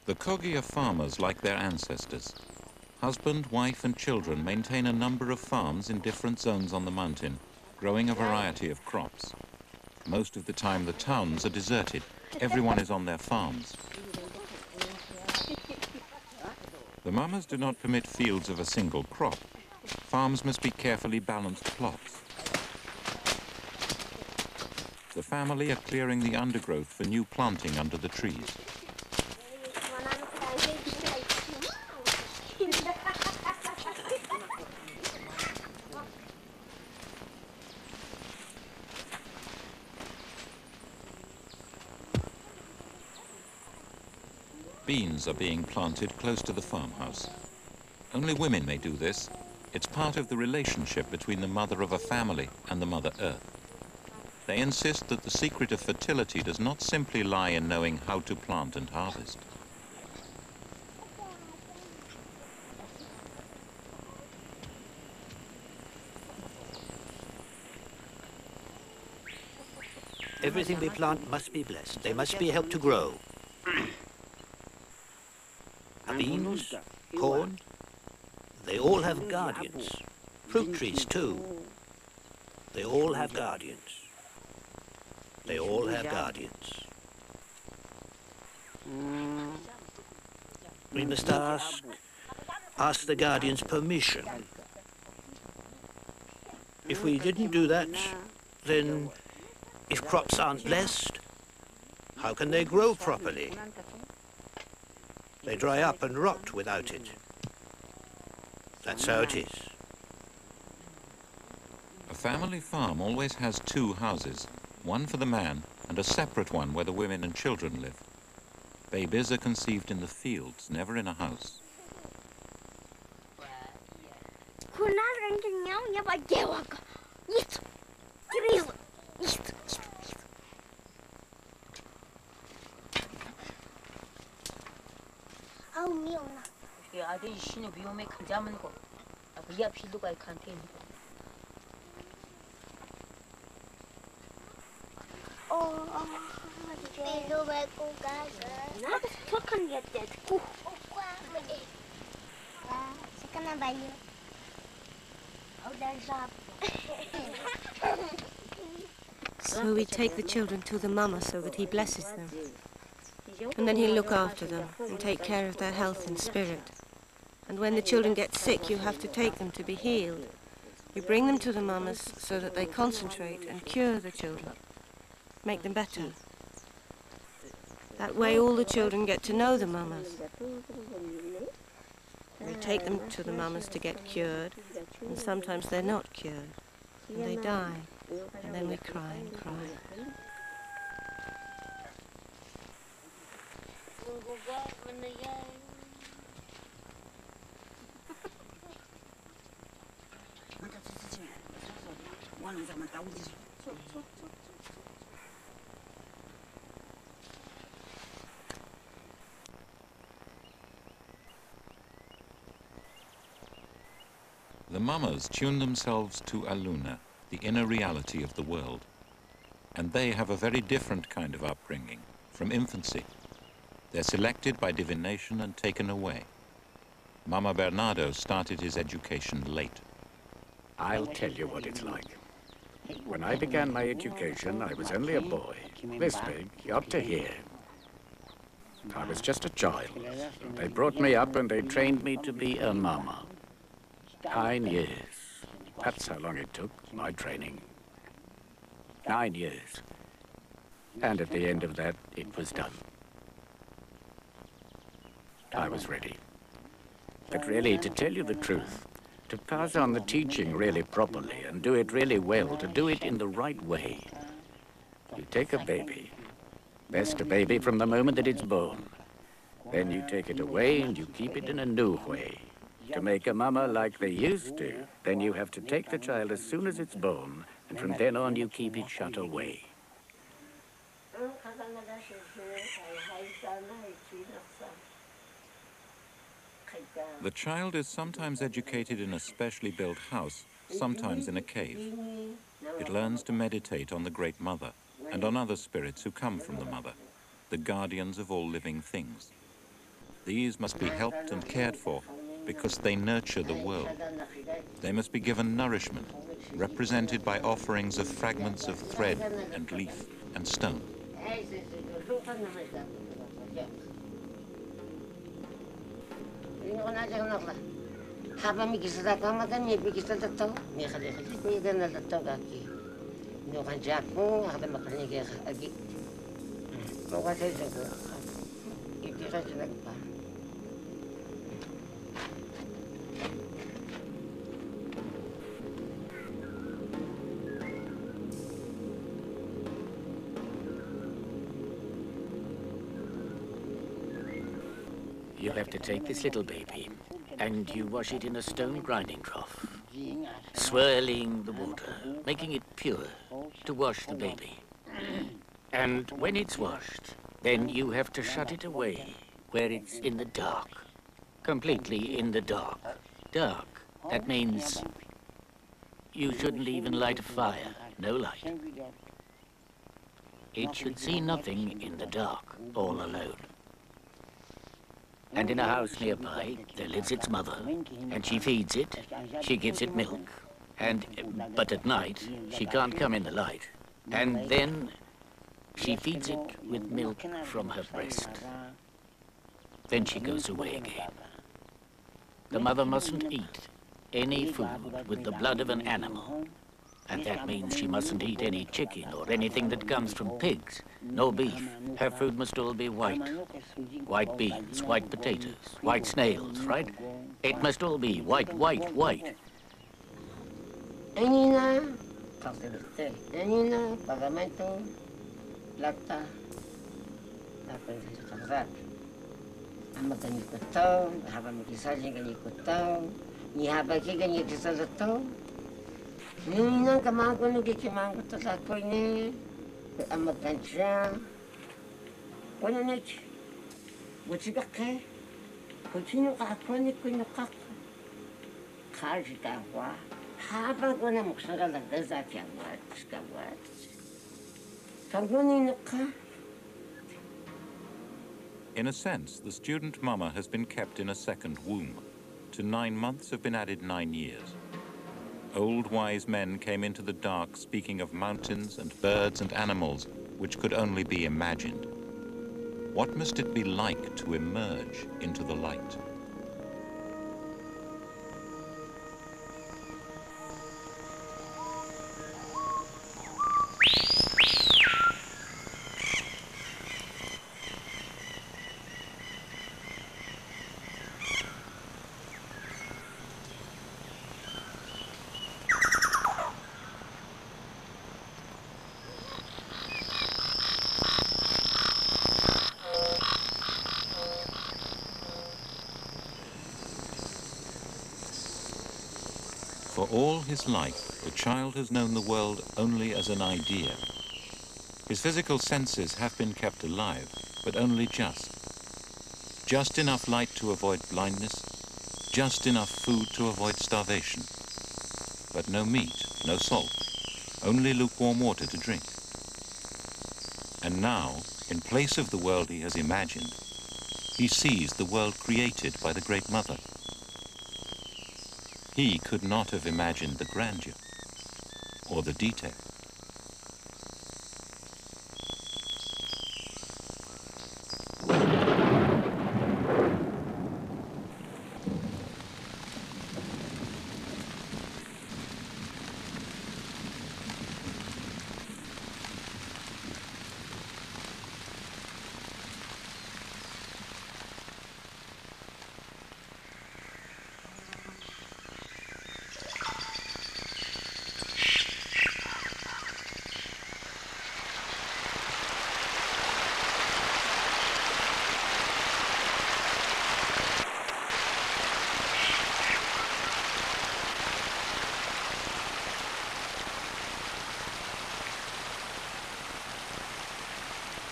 The Kogi are farmers like their ancestors. Husband, wife, and children maintain a number of farms in different zones on the mountain, growing a variety of crops. Most of the time, the towns are deserted. Everyone is on their farms. The mummers do not permit fields of a single crop. Farms must be carefully balanced plots. The family are clearing the undergrowth for new planting under the trees. beans are being planted close to the farmhouse. Only women may do this. It's part of the relationship between the mother of a family and the Mother Earth. They insist that the secret of fertility does not simply lie in knowing how to plant and harvest. Everything we plant must be blessed. They must be helped to grow. Beans, corn, they all have guardians. Fruit trees too. They all have guardians. They all have guardians. We must ask the guardians permission. If we didn't do that, then if crops aren't blessed, how can they grow properly? They dry up and rot without it. That's how it is. A family farm always has two houses, one for the man and a separate one where the women and children live. Babies are conceived in the fields, never in a house. So we take the children to the mama so that he blesses them. And then he'll look after them and take care of their health and spirit. And when the children get sick, you have to take them to be healed. You bring them to the mamas so that they concentrate and cure the children, make them better. That way all the children get to know the mamas. We take them to the mamas to get cured, and sometimes they're not cured, and they die, and then we cry and cry. The mamas tune themselves to Aluna, the inner reality of the world. And they have a very different kind of upbringing, from infancy. They're selected by divination and taken away. Mama Bernardo started his education late. I'll tell you what it's like. When I began my education, I was only a boy, this big, up to here. I was just a child. They brought me up and they trained me to be a mama. 9 years. That's how long it took, my training. 9 years. And at the end of that, it was done. I was ready. But really, to tell you the truth, to pass on the teaching really properly and do it really well, to do it in the right way, you take a baby, best a baby from the moment that it's born. Then you take it away and you keep it in a new way. To make a mama like they used to, then you have to take the child as soon as it's born, and from then on you keep it shut away. The child is sometimes educated in a specially built house, sometimes in a cave. It learns to meditate on the Great Mother and on other spirits who come from the Mother, the guardians of all living things. These must be helped and cared for because they nurture the world. They must be given nourishment, represented by offerings of fragments of thread and leaf and stone. You have to take this little baby and you wash it in a stone grinding trough, swirling the water, making it pure to wash the baby. And when it's washed, then you have to shut it away where it's in the dark, completely in the dark. Dark, that means you shouldn't even light a fire, no light. It should see nothing in the dark, all alone. And in a house nearby, there lives its mother, and she feeds it, she gives it milk. But at night, she can't come in the light. And then she feeds it with milk from her breast. Then she goes away again. The mother mustn't eat any food with the blood of an animal. And that means she mustn't eat any chicken or anything that comes from pigs, no beef. Her food must all be white. White beans, white potatoes, white snails, right? It must all be white, white, white. Enina, Enina, pagamento, plata, la prensa. Ama ganito, haba magkisali ganito, ni haba ki ganito sa to. Nina kamago no gikimango to sa ko ni, ama gancha. Wala na chi. Buti ka ke. Kuchino ka ko ni kuno ka. Kaji ka wa. Haba ko na muksaga la gaza kya wa, ska wa. Kagoni no ka. In a sense, the student mama has been kept in a second womb. To 9 months have been added 9 years. Old wise men came into the dark speaking of mountains and birds and animals which could only be imagined. What must it be like to emerge into the light? For all his life, the child has known the world only as an idea. His physical senses have been kept alive, but only just. Just enough light to avoid blindness, just enough food to avoid starvation. But no meat, no salt, only lukewarm water to drink. And now, in place of the world he has imagined, he sees the world created by the Great Mother. He could not have imagined the grandeur or the detail.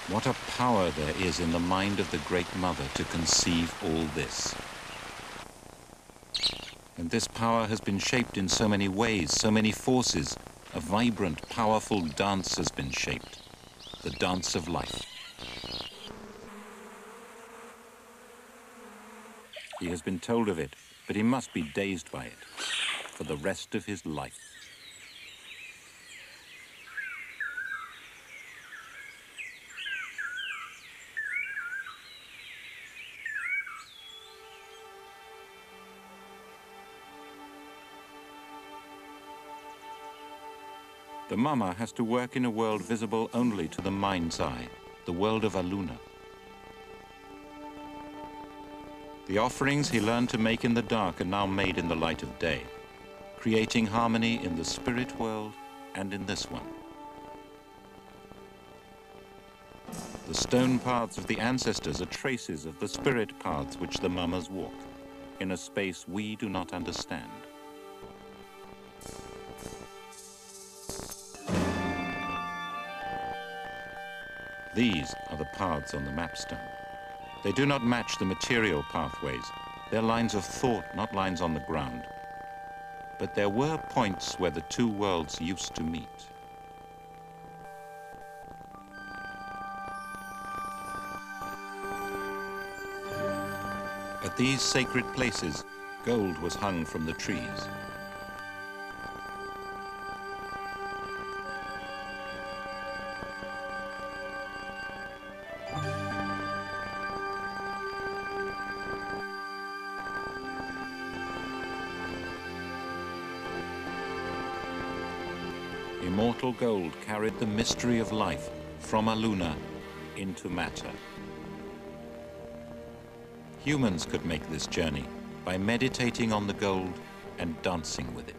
What a power there is in the mind of the Great Mother to conceive all this. And this power has been shaped in so many ways, so many forces. A vibrant, powerful dance has been shaped, the dance of life. He has been told of it, but he must be dazed by it for the rest of his life. The mama has to work in a world visible only to the mind's eye, the world of Aluna. The offerings he learned to make in the dark are now made in the light of day, creating harmony in the spirit world and in this one. The stone paths of the ancestors are traces of the spirit paths which the mamas walk, in a space we do not understand. These are the paths on the mapstone. They do not match the material pathways. They're lines of thought, not lines on the ground. But there were points where the two worlds used to meet. At these sacred places, gold was hung from the trees. Immortal gold carried the mystery of life from Aluna into matter. Humans could make this journey by meditating on the gold and dancing with it.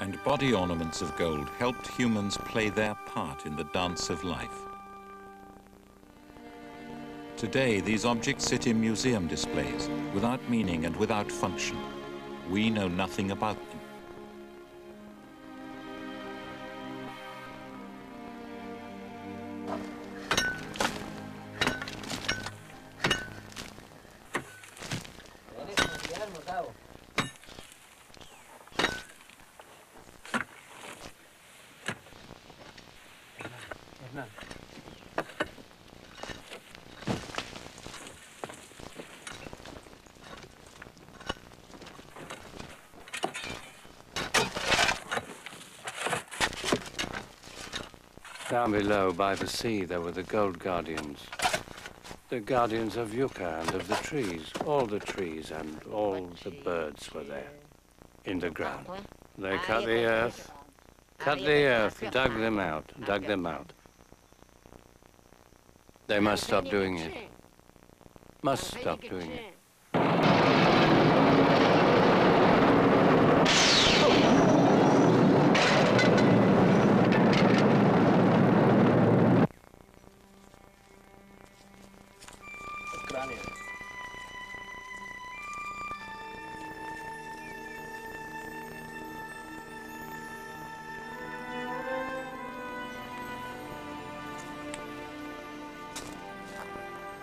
And body ornaments of gold helped humans play their part in the dance of life. Today, these objects sit in museum displays, without meaning and without function. We know nothing about them. Down below, by the sea, there were the gold guardians. The guardians of yucca and of the trees. All the trees and all the birds were there, in the ground. They cut the earth, dug them out. They must stop doing it. Must stop doing it.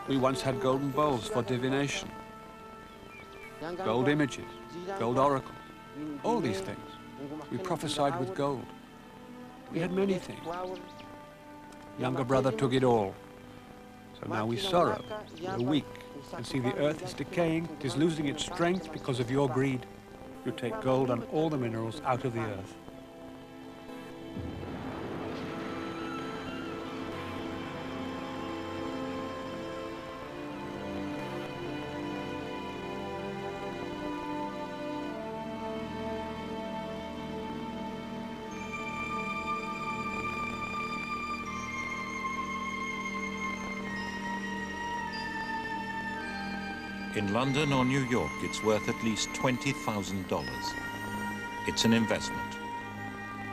We once had golden bowls for divination, gold images, gold oracles, all these things. We prophesied with gold. We had many things. Younger brother took it all. So now we sorrow, we're weak, and see the earth is decaying, it is losing its strength because of your greed. You take gold and all the minerals out of the earth. In London or New York, it's worth at least $20,000. It's an investment.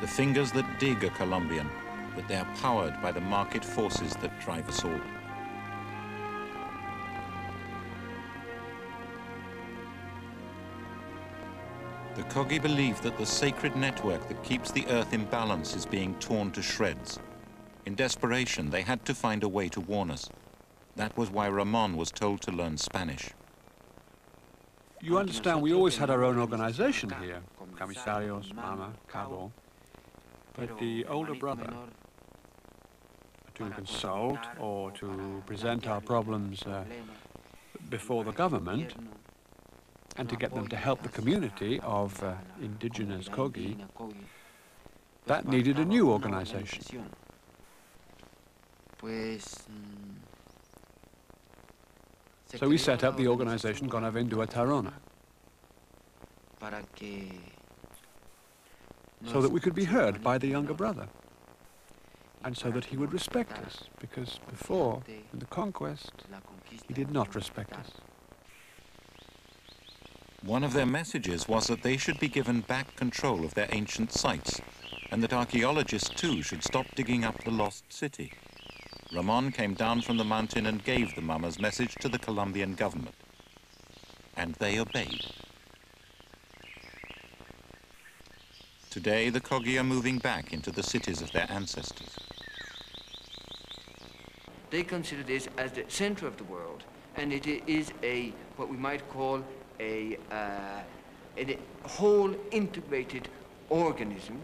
The fingers that dig are Colombian, but they are powered by the market forces that drive us all. The Kogi believe that the sacred network that keeps the earth in balance is being torn to shreds. In desperation, they had to find a way to warn us. That was why Ramon was told to learn Spanish. You understand, we always had our own organization here, Comisarios, Mama, Cabo. But the older brother, to consult or to present our problems before the government, and to get them to help the community of indigenous Kogi, that needed a new organization. So we set up the organization Gonavindua Tairona, so that we could be heard by the younger brother, and so that he would respect us, because before, in the conquest, he did not respect us. One of their messages was that they should be given back control of their ancient sites, and that archaeologists too should stop digging up the lost city. Ramon came down from the mountain and gave the Mama's message to the Colombian government, and they obeyed. Today, the Kogi are moving back into the cities of their ancestors. They consider this as the center of the world, and it is what we might call a whole integrated organism,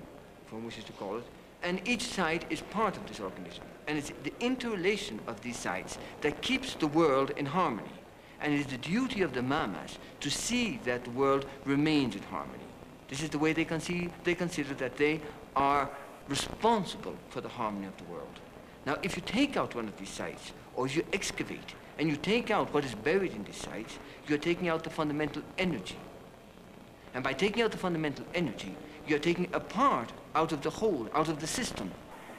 from wishes to call it, and each site is part of this organism. And it's the interrelation of these sites that keeps the world in harmony. And it is the duty of the Mamas to see that the world remains in harmony. This is the way they consider that they are responsible for the harmony of the world. Now, if you take out one of these sites, or if you excavate, and you take out what is buried in these sites, you're taking out the fundamental energy. And by taking out the fundamental energy, you're taking a part out of the whole, out of the system.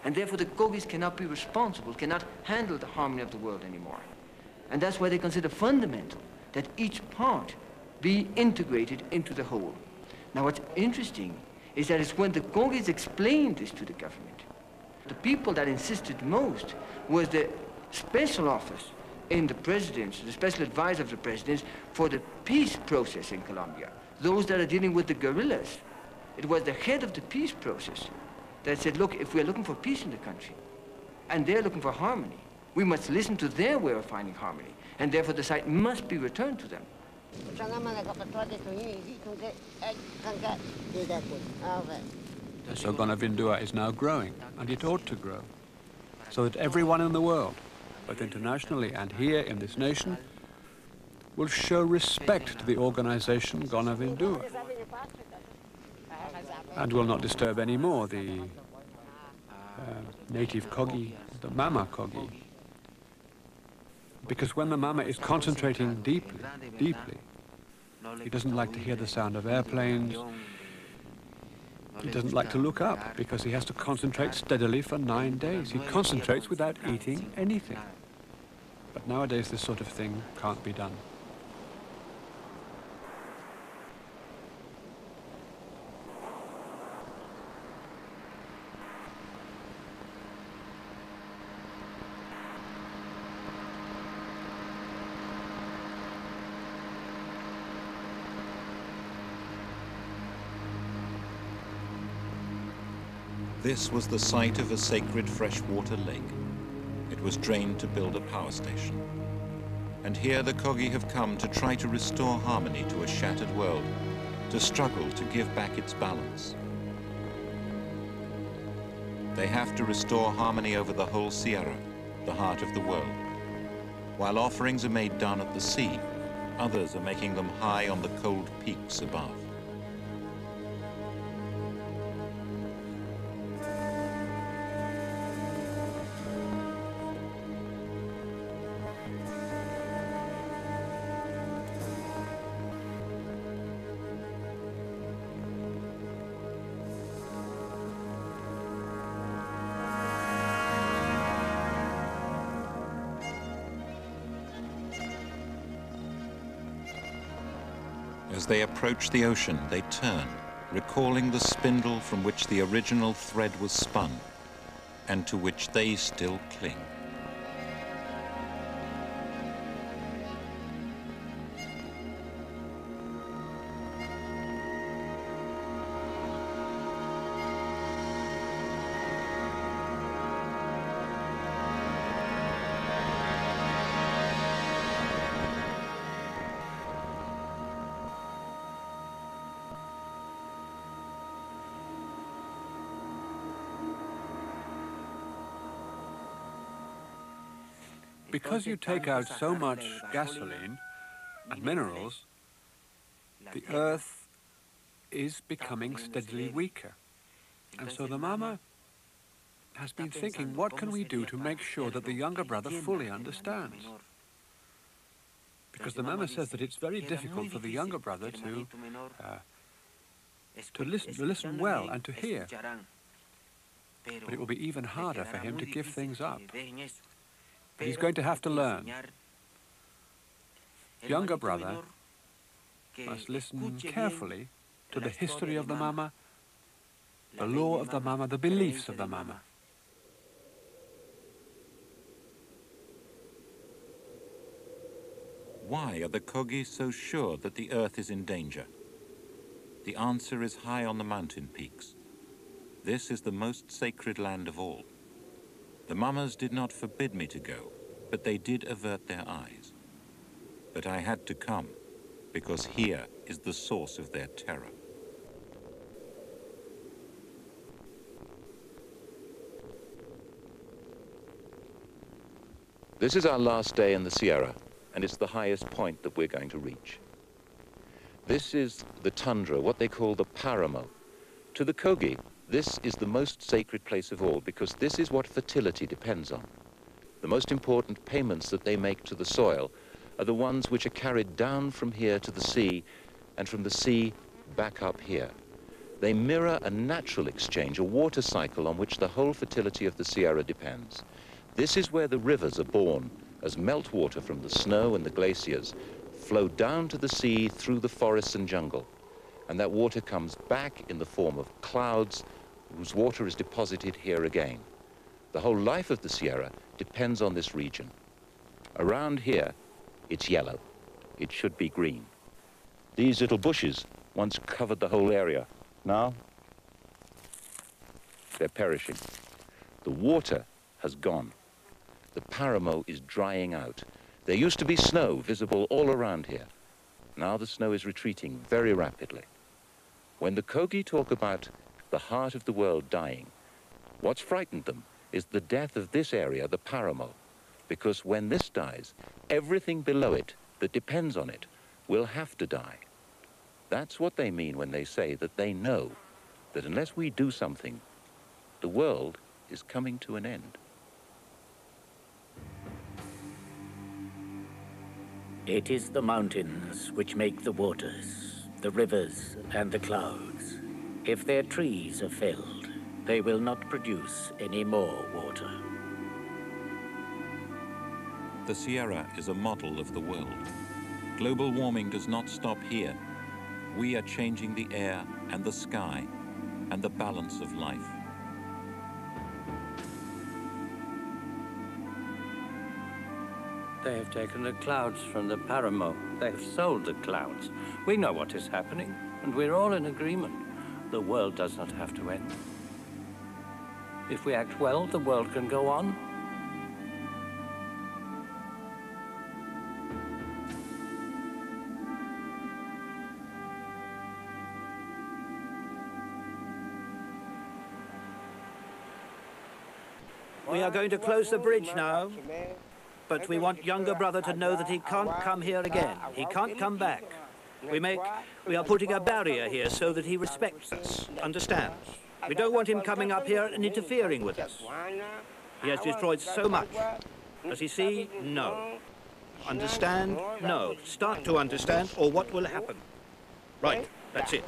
And therefore the Kogis cannot be responsible, cannot handle the harmony of the world anymore. And that's why they consider fundamental that each part be integrated into the whole. Now what's interesting is that it's when the Kogis explained this to the government, the people that insisted most was the special office in the presidents, the special advisor of the presidents for the peace process in Colombia, those that are dealing with the guerrillas. It was the head of the peace process that said, look, if we're looking for peace in the country, and they're looking for harmony, we must listen to their way of finding harmony, and therefore the site must be returned to them. So Gonavindua is now growing, and it ought to grow, so that everyone in the world, both internationally and here in this nation, will show respect to the organization Gonavindua, and will not disturb any more the native Kogi, the Mama Kogi. Because when the Mama is concentrating deeply, he doesn't like to hear the sound of airplanes. He doesn't like to look up because he has to concentrate steadily for 9 days. He concentrates without eating anything. But nowadays this sort of thing can't be done. This was the site of a sacred freshwater lake. It was drained to build a power station. And here the Kogi have come to try to restore harmony to a shattered world, to struggle to give back its balance. They have to restore harmony over the whole Sierra, the heart of the world. While offerings are made down at the sea, others are making them high on the cold peaks above. As they approach the ocean, they turn, recalling the spindle from which the original thread was spun, and to which they still cling. Because you take out so much gasoline and minerals, The earth is becoming steadily weaker. And so the mama has been thinking, what can we do to make sure that the younger brother fully understands? Because the mama says that it's very difficult for the younger brother to listen well and to hear. But it will be even harder for him to give things up. But he's going to have to learn. Younger brother must listen carefully to the history of the mama, the law of the mama, the beliefs of the mama. Why are the Kogi so sure that the earth is in danger? The answer is high on the mountain peaks. This is the most sacred land of all. The mamas did not forbid me to go, but they did avert their eyes. But I had to come, because here is the source of their terror. This is our last day in the Sierra, and it's the highest point that we're going to reach. This is the tundra, what they call the Paramo. To the Kogi, this is the most sacred place of all, because this is what fertility depends on. The most important payments that they make to the soil are the ones which are carried down from here to the sea, and from the sea back up here. They mirror a natural exchange, a water cycle on which the whole fertility of the Sierra depends. This is where the rivers are born, as meltwater from the snow and the glaciers flow down to the sea through the forests and jungle. And that water comes back in the form of clouds, whose water is deposited here again. The whole life of the Sierra depends on this region. Around here, it's yellow. It should be green. These little bushes once covered the whole area. Now, they're perishing. The water has gone. The Paramo is drying out. There used to be snow visible all around here. Now the snow is retreating very rapidly. When the Kogi talk about the heart of the world dying, what's frightened them is the death of this area, the Paramo, because when this dies, everything below it that depends on it will have to die. That's what they mean when they say that they know that unless we do something, the world is coming to an end. It is the mountains which make the waters, the rivers and the clouds. If their trees are felled, they will not produce any more water. The Sierra is a model of the world. Global warming does not stop here. We are changing the air and the sky and the balance of life. They have taken the clouds from the Paramo. They have sold the clouds. We know what is happening, and we're all in agreement. The world does not have to end. If we act well, the world can go on. We are going to close the bridge now. But we want younger brother to know that he can't come here again. He can't come back. We are putting a barrier here so that he respects us, understands. We don't want him coming up here and interfering with us. He has destroyed so much. Does he see? No. Understand? No. Start to understand, or what will happen? Right, that's it.